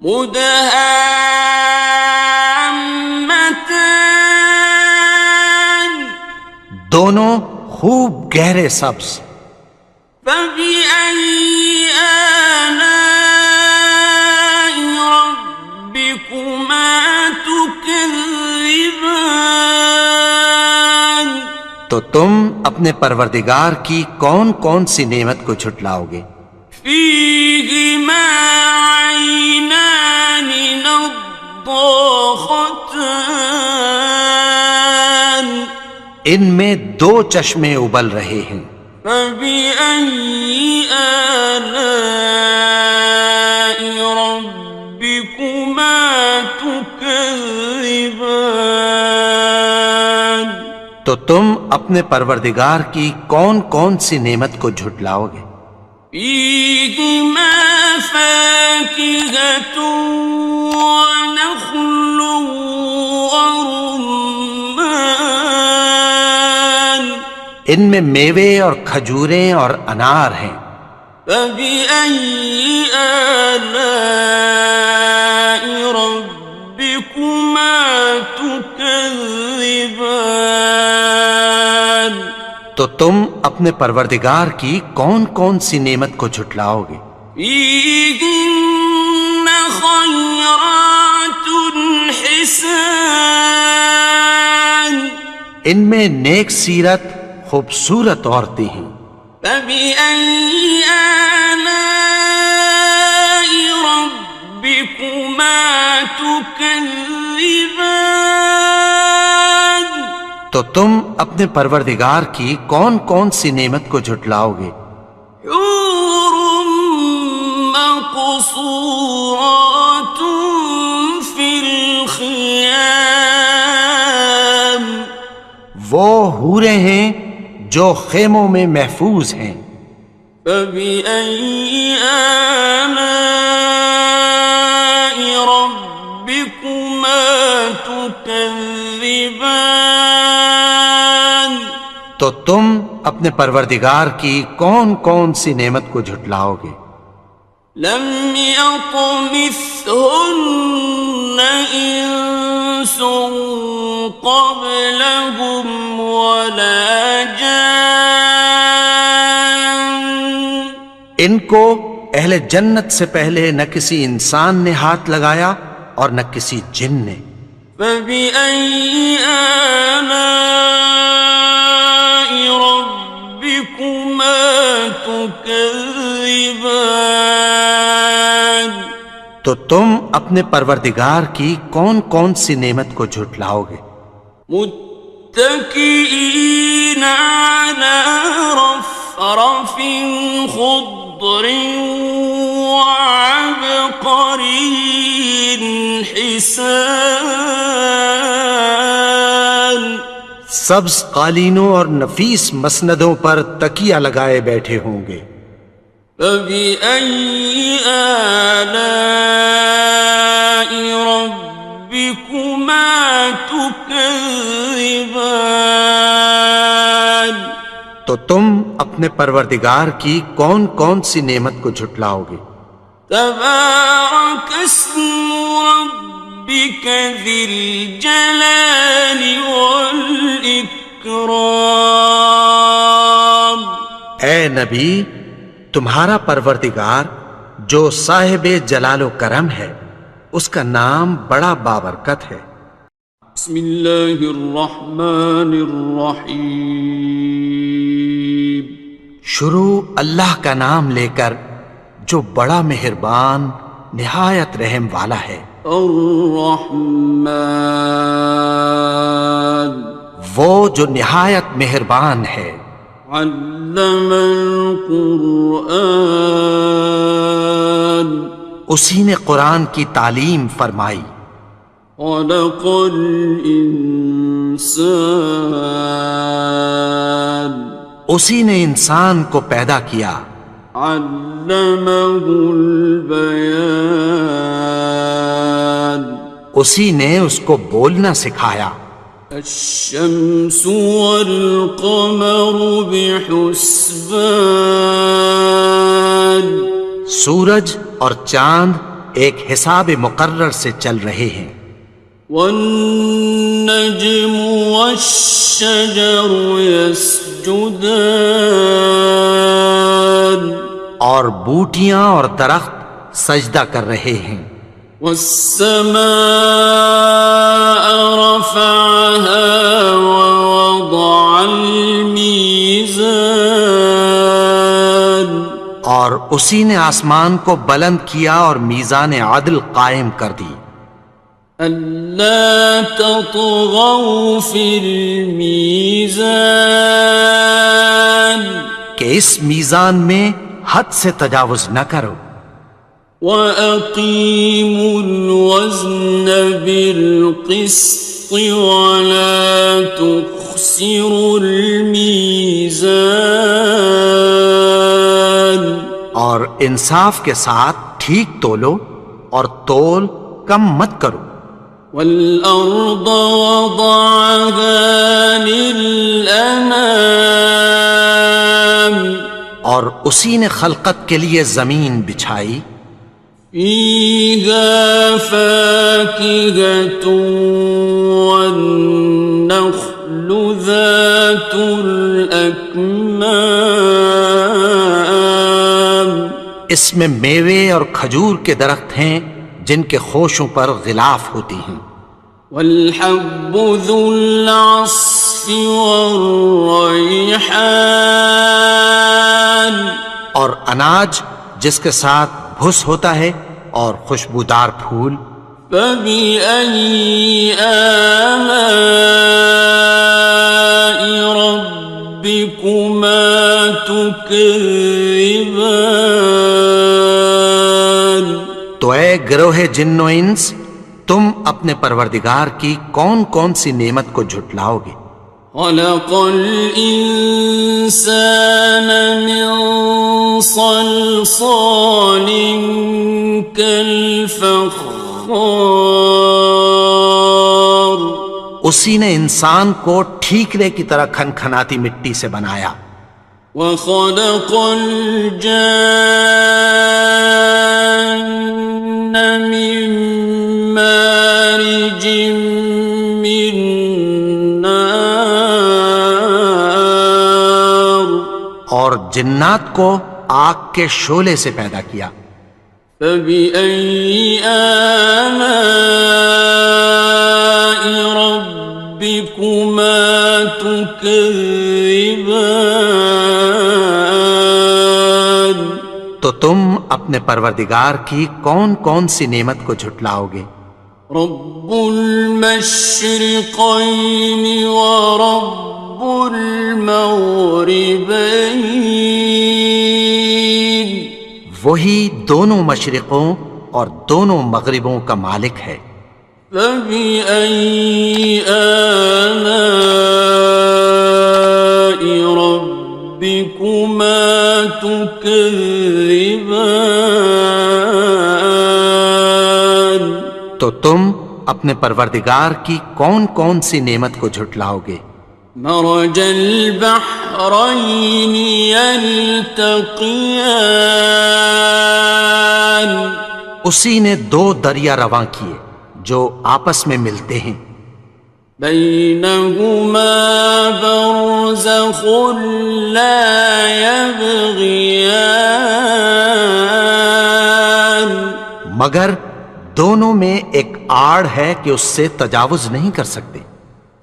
مدهامتان، دونوں خوب گہرے سبز۔ فبأي آلاء ربكما تكذبان، تو تم اپنے پروردگار کی کون کون سی نعمت کو جھٹلاؤ گے؟ فيهما عينان نضاختان، ان میں دو چشمے ابل رہے ہیں۔ فبأي آلاء ربكما تكذبان، تو تم اپنے پروردگار کی کون کون سی نعمت کو جھٹلاؤ گے؟ فيهما فاكهة ونخل ورمان، ان میں میوے اور کھجوریں اور انار ہیں۔ فبأي آلاء ربكما تكذبان، تو تم اپنے پروردگار کی کون کون سی نعمت کو جھٹلاؤ گے؟ فيهن خيرات حسان، ان میں نیک سیرت خوبصورت عورتیں ہیں۔ فبأي آلاء ربكما تكذبان، تو تم اپنے پروردگار کی کون کون سی نعمت کو جھٹلاؤ گے؟ حور مقصورات في الخيام، وہ حوریں ہیں جو خیموں میں محفوظ ہیں۔ فبأي آلاء ربكما تكذبان، تو تم اپنے پروردگار کی کون کون سی نعمت کو جھٹلاؤ گے؟ لم يطمثهن إنس قبلهم ولا جان، ان کو اہل جنت سے پہلے نہ کسی انسان نے ہاتھ لگایا اور نہ کسی جن نے۔ فبأي آلاء ربكما تكذبان، تكذبان تو تم اپنے پروردگار کی کون کون سی نعمت کو جھٹلاؤ گے؟ متكئين على رفرف خضر وعبقري حسان سبز قالینوں اور نفیس مسندوں پر تکیہ لگائے بیٹھے ہوں گے۔ فبأي آلاء ربكما تكذبان تو تم اپنے پروردگار کی کون کون سی نعمت کو جھٹلاؤ گے؟ تبارك اسم ربك ذي الجلال والإكرام اے نبی، تمہارا پروردگار جو صاحب جلال و کرم ہے، اس کا نام بڑا بابرکت ہے۔ بسم اللہ الرحمن الرحیم شروع اللہ کا نام لے کر جو بڑا مہربان نہایت رحم والا ہے۔ الرحمن وہ جو نہایت مہربان ہے۔ علم القرآن اسی نے قرآن کی تعلیم فرمائی۔ خلق الانسان اسی نے انسان کو پیدا کیا۔ علمہ البیان اسی نے اس کو بولنا سکھایا۔ الشمس والقمر بحسبان سورج اور چاند ایک حساب مقرر سے چل رہے ہیں۔ والنجم والشجر يسجدان اور بوٹیاں اور درخت سجدہ کر رہے ہیں۔ والسماء رفعها ووضع الميزان اور اسی نے آسمان کو بلند کیا اور میزان عدل قائم کر دی۔ ألا تطغوا في الميزان کہ اس میزان میں حد سے تجاوز نہ کرو۔ وَأَقِيمُوا الْوَزْنَ بِالْقِسْطِ وَلَا تُخْسِرُوا الْمِيزَانَ اور انصاف کے ساتھ ٹھیک تولو اور تول کم مت کرو۔ وَالْأَرْضَ وَضَعَهَا لِلْأَنَامِ اور اسی نے خلقت کے لیے زمین بچھائی۔ فِيهَا فَاكِهَةٌ وَالنَّخْلُ ذَاتُ الْأَكْمَامِ اس میں میوے اور کھجور کے درخت ہیں جن کے خوشوں پر غلاف ہوتی ہیں۔ وَالْحَبُّ ذُو الْعَصْفِ وَالرَّيْحَانِ اور اناج جس کے ساتھ بھس ہوتا ہے اور خوشبودار پھول۔ فَبِأَيِّ آلَاءِ رَبِّكُمَا تُكَذِّبَانِ تو اے گروہ جن و انس، تم اپنے پروردگار کی کون کون سی نعمت کو جھٹلاؤ گے؟ خلق الإنسان من صلصال كالفخار اسی نے انسان کو ٹھیکرے کی طرح کھنکھناتی مٹی سے بنایا۔ وخلق الجان من مارج من نار اور جنات کو آگ کے شعلے سے پیدا کیا۔ فبأي آلاء ربكما تكذبان تو تم اپنے پروردگار کی کون کون سی نعمت کو جھٹلاؤ گے؟ رب المشرقين ورب المغربين وہی دونوں مشرقوں اور دونوں مغربوں کا مالک ہے۔ فبأي آلاء ربكما تكذبان تو تم اپنے پروردگار کی کون کون سی نعمت کو جھٹلاؤ گے؟ مرج البحرين يلتقيان اسی نے دو دریا رواں کیے جو آپس میں ملتے ہیں، بينهما برزخ لا يبغيان مگر دونوں میں ایک آڑ ہے کہ اس سے تجاوز نہیں کر سکتے۔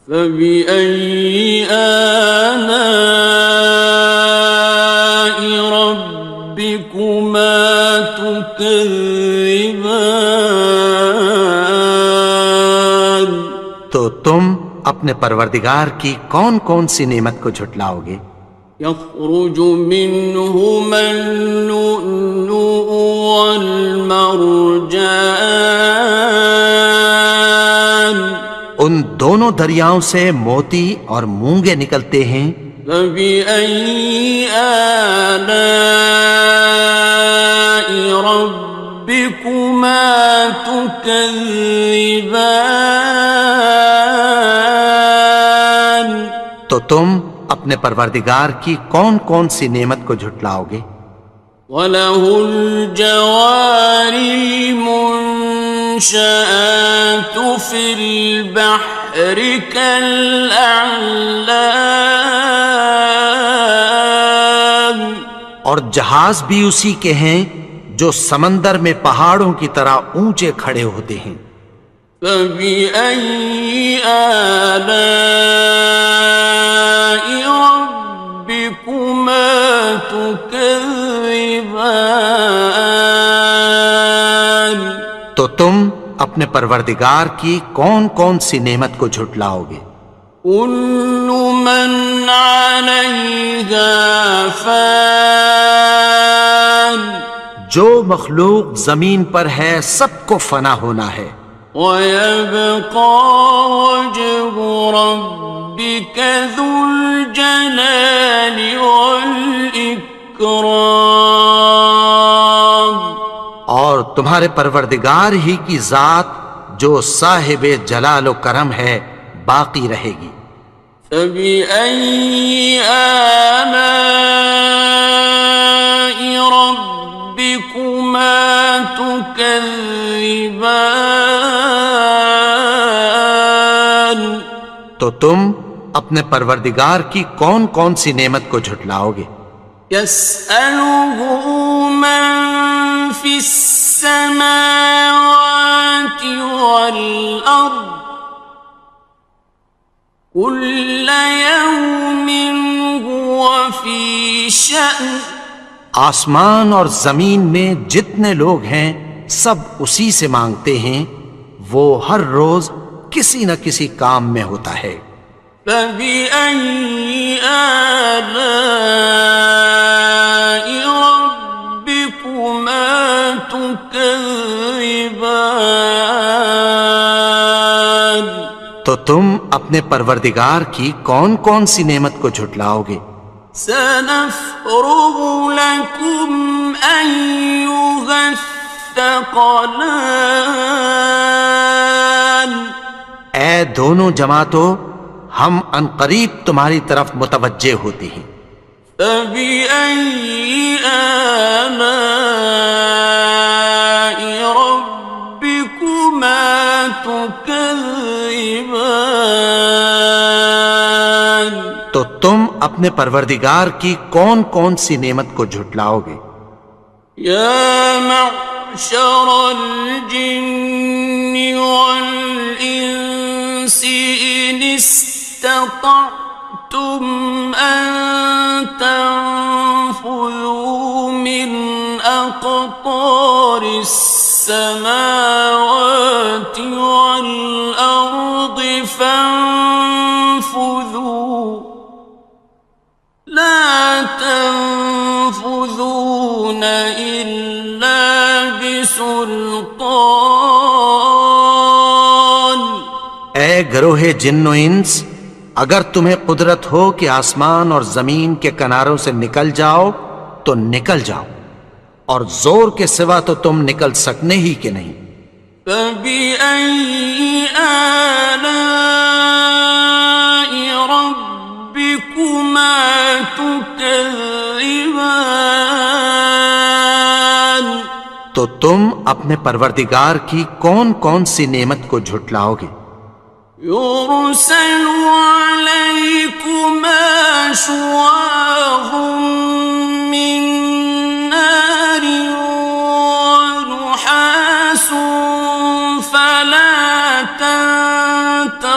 فبأي آلاء ربكما تكذبان تو تم اپنے پروردگار کی کون کون سی نعمت کو جھٹلاؤ گے؟ يخرج منهما اللؤلؤ والمرجان ان دونوں دریاؤں سے موتی اور مونگے نکلتے ہیں۔ فبأي آلاء ربكما تكذبان تو تم اپنے پروردگار کی کون کون سی نعمت کو جھٹلاؤ گے؟ وَلَهُ الْجَوَارِ الْمُنشَآتُ فِي الْبَحْرِ كَالْأَعْلَامِ اور جہاز بھی اسی کے ہیں جو سمندر میں پہاڑوں کی طرح اونچے کھڑے ہوتے ہیں۔ فَبِأَيِّ آلَاءِ رَبِّكُمَا تُكَذِّبَانِ تو تم اپنے پروردگار کی کون کون سی نعمت کو جھٹلاؤ گے؟ كُلُّ مَنْ عَلَيْهَا فَانٍ جو مخلوق زمین پر ہے سب کو فنا ہونا ہے، وَيَبْقَى وَجْهُ رَبِّكَ ذُو الْجَلَالِ وَالْإِكْرَامِ اور تمہارے پروردگار ہی کی ذات جو صاحب جلال و کرم ہے باقی رہے گی۔ فَبِأَيِّ آلَاءِ رَبِّكُمَا تُكَذِّبَانِ تو تم اپنے پروردگار کی کون کون سی نعمت کو جھٹلاؤ گے؟ يَسْأَلُهُ مَن فِي السَّمَاوَاتِ وَالْأَرْضِ كُلَّ يَوْمٍ هُوَ فِي شَأْنٍ آسمان اور زمین میں جتنے لوگ ہیں سب اسی سے مانگتے ہیں، وہ ہر روز کسی نہ کسی کام میں ہوتا ہے۔ فَبِأَيِّ آلَاءِ رَبِّكُمَا تُكَذِّبَانِ تو تم اپنے پروردگار کی کون کون سی نعمت کو جھٹلاؤ گے؟ سَنَفْرُغُ لَكُمْ أَيُّهَ الثَّقَلَانِ اے دونوں جماعتوں، ہم عنقریب تمہاری طرف متوجہ ہوتے ہیں۔ فَبِأَيِّ آلَاءِ رَبِّكُمَا تُكَذِّبَانِ تو تم اپنے پروردگار کی کون کون سی نعمت کو جھٹلاؤ گے؟ يَا مَعْشَرَ الْجِنِّ وَالْإِنسِ إِنِ اسْتَطَعْتُمْ أَن تَنفُذُوا مِنْ أقطار السماوات والأرض فانفذوا لا تنفذون إلا بسلطان. اے گروہ جن و انس، اگر تمہیں قدرت ہو کہ آسمان اور زمین کے کناروں سے نکل جاؤ تو نکل جاؤ، اور زور کے سوا تو تم نکل سکنے ہی کہ نہیں. فَبِأَيِّ آلَاءِ رَبِّكُمَا تُكَذِّبَانِ. تو تم اپنے پروردگار کی کون کون سی نعمت کو جھٹلاؤ گے؟ يُرْسَلُ عَلَيْكُمَا شُوَاظٌ مِّن نَّارٍ وَنُحَاسٌ فَلَا تَنتَصِرَانِ.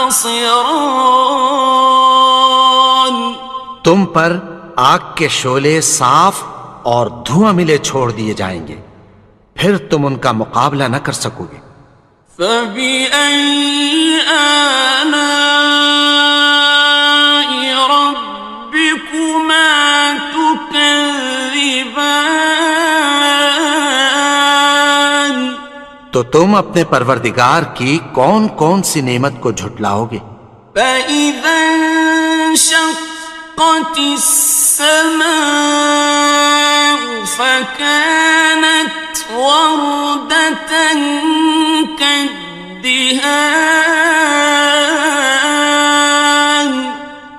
تم پر آگ کے شعلے صاف اور دھواں ملے چھوڑ دیے جائیں گے، پھر تم ان کا مقابلہ نہ کر سکو گے. فَبِأَيِّ آلَاءِ رَبِّكُمَا تُكَذِّبَانِ. تو تم اپنے پروردگار کی کون کون سی نعمت کو جھٹلاؤ گے؟ فَإِذَا انشَقَّتِ السَّمَاءُ فَكَانَتْ وَرْدَةً كَالدِّهَانِ.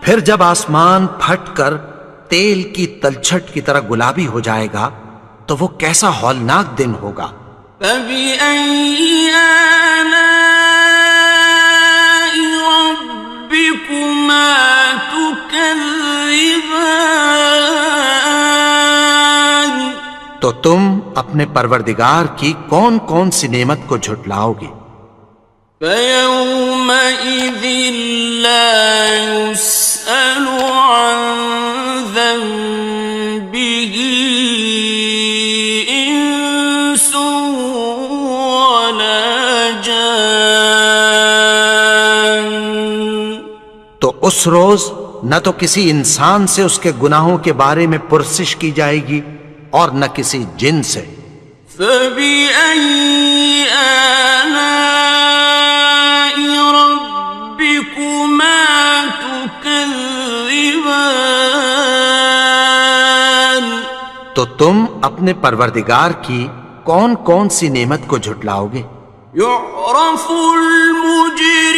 پھر جب آسمان پھٹ کر تیل کی تلچھٹ کی طرح گلابی ہو جائے گا تو وہ کیسا ہولناک دن ہوگا. فَبِأَيِّ آلَاءِ رَبِّكُمَا تُكَذِّبَانِ. تو تم اپنے پروردگار کی کون کون سی نعمت کو جھٹلاؤ گے؟ فَيَوْمَئِذٍ لَا يُسْأَلُ عَنْ ذَنبِهِ إِنسٌ وَلَا جَانٌ. تو اس روز نہ تو کسی انسان سے اس کے گناہوں کے بارے میں پرسش کی جائے گی اور نہ کسی جن سے. فَبِأَيِّ آلَاءِ رَبِّكُمَا تُكَذِّبَانِ. تو تم اپنے پروردگار کی کون کون سی نعمت کو جھٹلاؤ گے؟ يُعْرَفُ الْمُجْرِمُونَ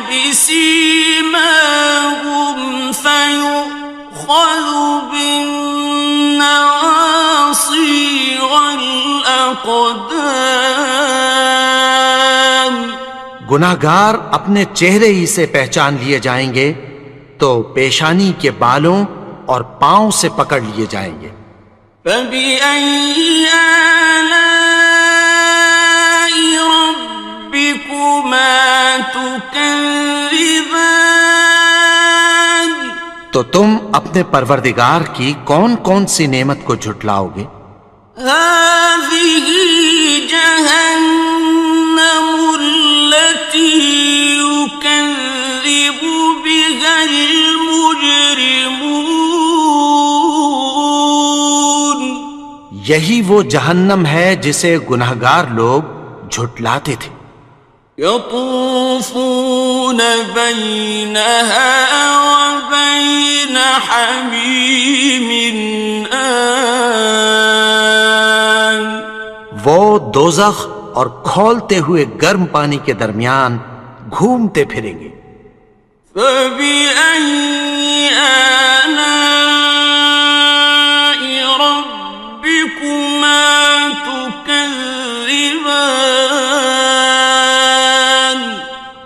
بِسِيمَاهُمْ فَيُؤْخَذُ بِالنَّوَاصِي وَالْأَقْدَامِ. گناہگار اپنے چہرے ہی سے پہچان لیے جائیں گے تو پیشانی کے بالوں اور پاؤں سے پکڑ لیے جائیں گے. فَبِأَيِّ آلَاءِ رَبِّكُمَا تُكَذِّبَانِ. تو تم اپنے پروردگار کی کون کون سی نعمت کو جھٹلاؤ گے؟ هَٰذِهِ جَهَنَّمُ الَّتِي يُكَذِّبُ بِهَا الْمُجْرِمُونَ. یہی وہ جہنم ہے جسے گناہگار لوگ جھٹلاتے تھے. يَطُوفُونَ بَيْنَهَا وَبَيْنَ حَمِيمٍ آنٍ. وہ دوزخ اور کھولتے ہوئے گرم پانی کے درمیان گھومتے پھریں گے. فَبِأَيِّ آلَاءِ رَبِّكُمَا تُكَذِّبَانِ.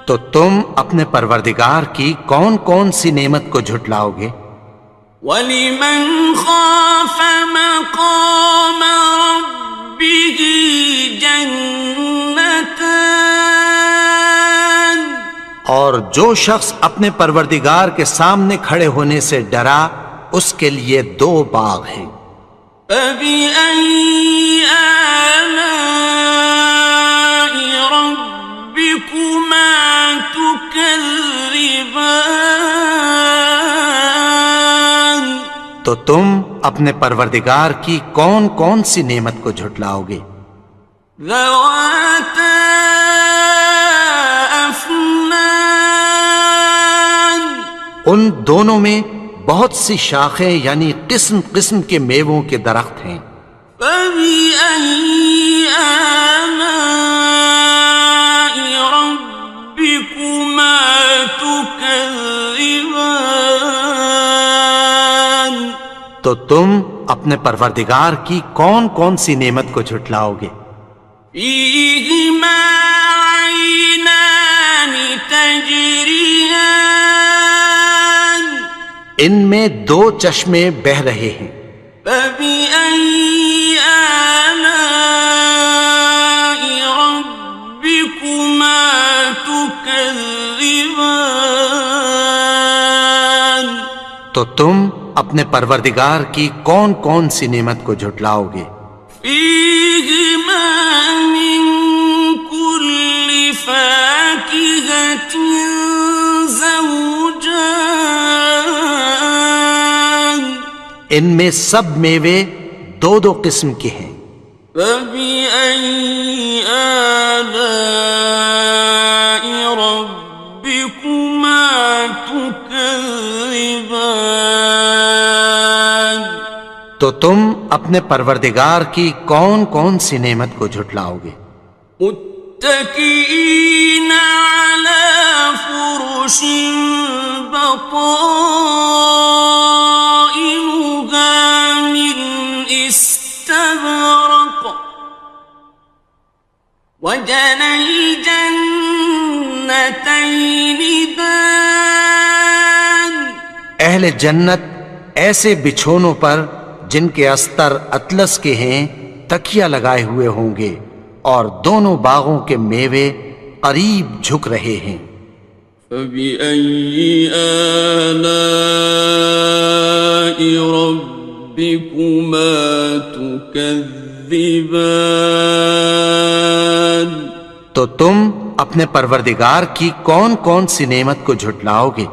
تو تم اپنے پروردگار کی کون کون سی نعمت کو جھٹلاؤ گے؟ وَلِمَنْ خَافَ مَقَامَ رَبِّهِ جَنَّتَانِ. اور جو شخص اپنے پروردگار کے سامنے کھڑے ہونے سے ڈرا اس کے لیے 2 باغ ہیں. فبأي آلاء ربكما تكذبان؟ تو تم اپنے پروردگار کی کون کون سی نعمت کو جھٹلاؤ گے؟ ذواتا افنان، ان دونوں میں بہت سی شاخیں یعنی قسم قسم کے میووں کے درخت ہیں۔ فبأي آلاء ربكما تكذبان؟ تو تم اپنے پروردگار کی کون کون سی نعمت کو جھٹلاؤ گے؟ فيهما عينان تجريان، ان میں دو چشمے بہہ رہے ہیں۔ فبأي آلاء ربكما تكذبان؟ تو تم اپنے پروردگار کی کون کون سی نعمت کو جھٹلاؤ گے؟ فيهما من كل فاكهة زوجان، ان میں سب میوے دو دو قسم کے ہیں۔ فبأي آلاء ربكما تكذبان؟ تو تم اپنے پروردگار کی کون کون سی نعمت کو جھٹلاؤ گے؟ متكئين على فرش بطائنها من استبرق، وجنى الجنتين دان، اہل جنت ایسے بچھونوں پر جن کے استر اطلس کے ہیں تکیہ لگائے ہوئے ہوں گے، اور دونوں باغوں کے میوے قریب جھک رہے ہیں۔ فبأي آلاء ربكما تكذبان؟ تو تم اپنے پروردگار کی کون کون سی نعمت کو جھٹلاؤ گے؟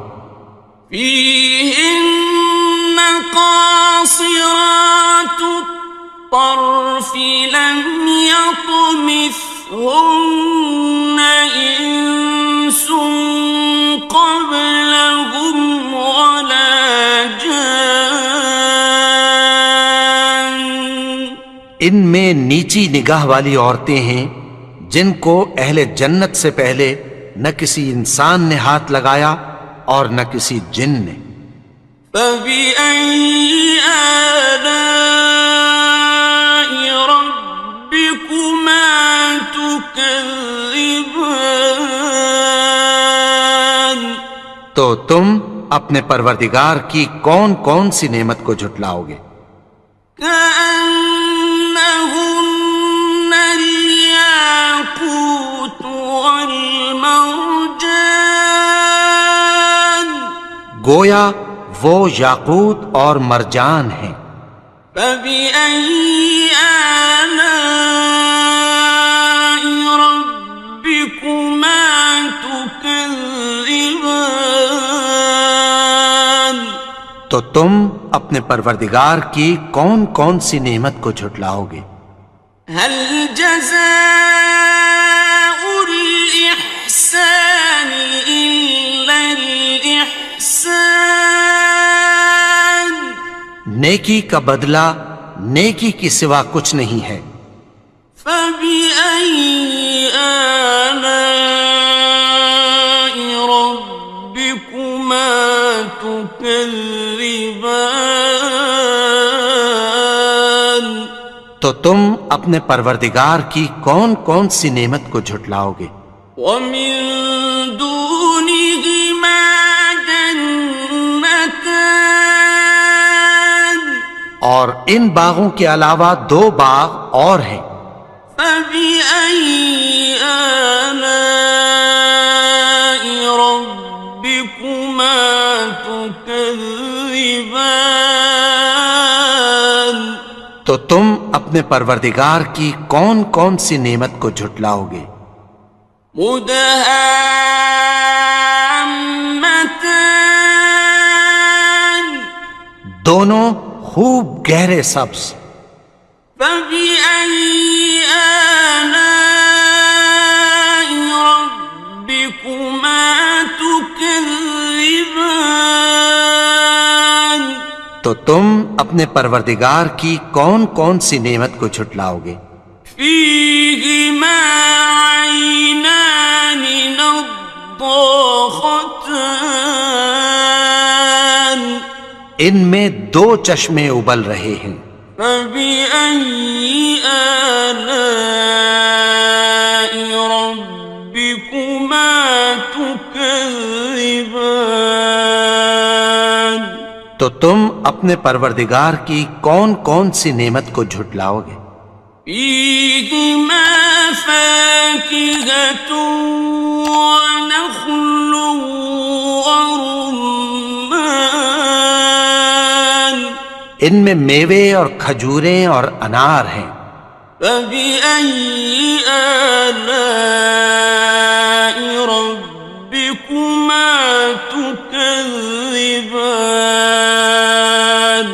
فيهن قاصرات الطرف لم يطمثهن إنس قبلهم ولا جان، ان میں نیچی نگاہ والی عورتیں ہیں جن کو اہل جنت سے پہلے نہ کسی انسان نے ہاتھ لگایا اور نہ کسی جن نے۔ فبأي آلاء ربكما تكذبان؟ تو تم اپنے پروردگار کی کون کون سی نعمت کو جھٹلاؤ گے؟ كأنهن الياقوت والمرجان، گویا وہ یاقوت اور مرجان ہیں۔ فبأي آلاء ربكما تكذبان؟ تو تم اپنے پروردگار کی کون کون سی نعمت کو جھٹلاؤ گے؟ هل جزاء الإحسان إلا الإحسان؟ نیکی کا بدلہ نیکی کی سوا کچھ نہیں ہے۔ فبأي آلاء ربكما تكذبان؟ تو تم اپنے پروردگار کی کون کون سی نعمت کو جھٹلاؤ گے؟ ومن دونهما جنتان، اور ان باغوں کے علاوہ دو باغ اور ہیں۔ فبأي آلاء ربكما تكذبان؟ تو اپنے پروردگار کی کون کون سی نعمت کو جھٹلاؤ گے؟ مدهامتان دونوں خوب گہرے سبز. فبأي آلاء ربكما تكذبان تو تم اپنے پروردگار کی کون کون سی نعمت کو جھٹلاؤ گے؟ فيهما عينان نضاختان ان میں دو چشمے ابل رہے ہیں. فبأي آلاء ربكما تكذبان تو تم اپنے پروردگار کی کون کون سی نعمت کو جھٹلاؤ گے؟ فيهما فاكهة ونخل ورمان ان میں میوے اور کھجوریں اور انار ہیں. فبأي آلاء ربكما تكذبان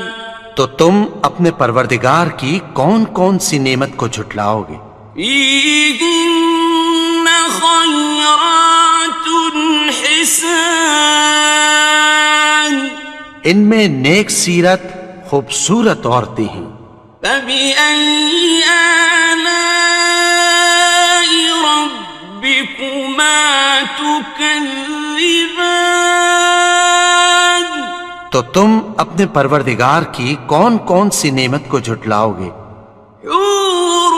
تو تم اپنے پروردگار کی کون کون سی نعمت کو جھٹلاؤ گے؟ فيهن خيرات حسان ان میں نیک سیرت خوبصورت عورتیں ہیں. فبأي آلاء ربكما تكذبان تو تم اپنے پروردگار کی کون کون سی نعمت کو جھٹلاؤ گے؟ حور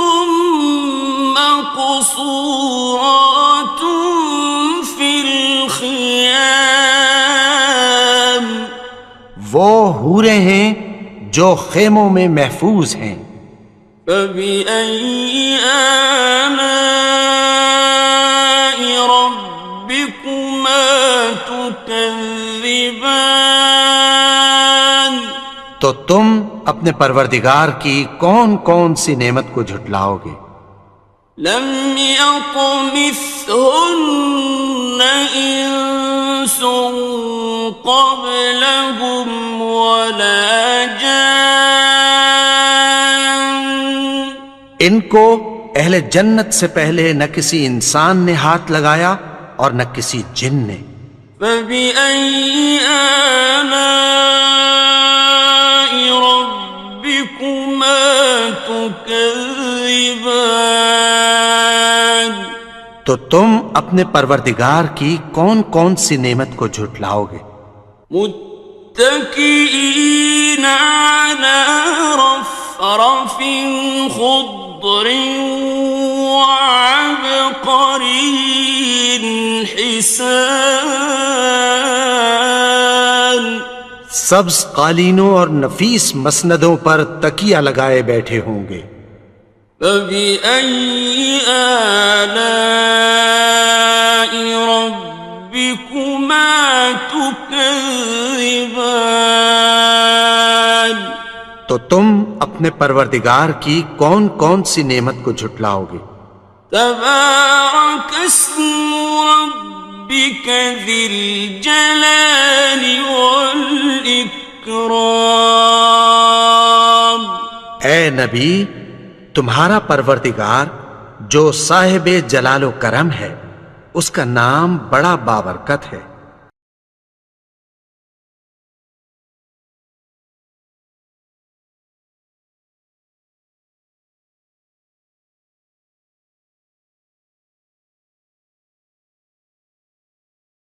مقصورات في الخيام وہ حوریں ہیں جو خیموں میں محفوظ ہیں. فبأي آلاء ربكما تكذبان تو تم اپنے پروردگار کی کون کون سی نعمت کو جھٹلاؤ گے؟ لم يطمثهن إنس قبلهم ولا جان ان کو اہل جنت سے پہلے نہ کسی انسان نے ہاتھ لگایا اور نہ کسی جن نے. فبأي آلاء ربكما تكذبان تو تم اپنے پروردگار کی کون کون سی نعمت کو جھٹلاؤ گے؟ متكئين على رفرف خضر وعبقري حسان سبز قالینوں اور نفیس مسندوں پر تکیہ لگائے بیٹھے ہوں گے. فبأي آلاء ربكما تكذبان تو تم اپنے پروردگار کی کون کون سی نعمت کو جھٹلاؤ گے؟ تبارك اسم ربك ذي الجلال والإكرام اے نبی، تمہارا پروردگار جو صاحب جلال و کرم ہے، اس کا نام بڑا بابرکت ہے.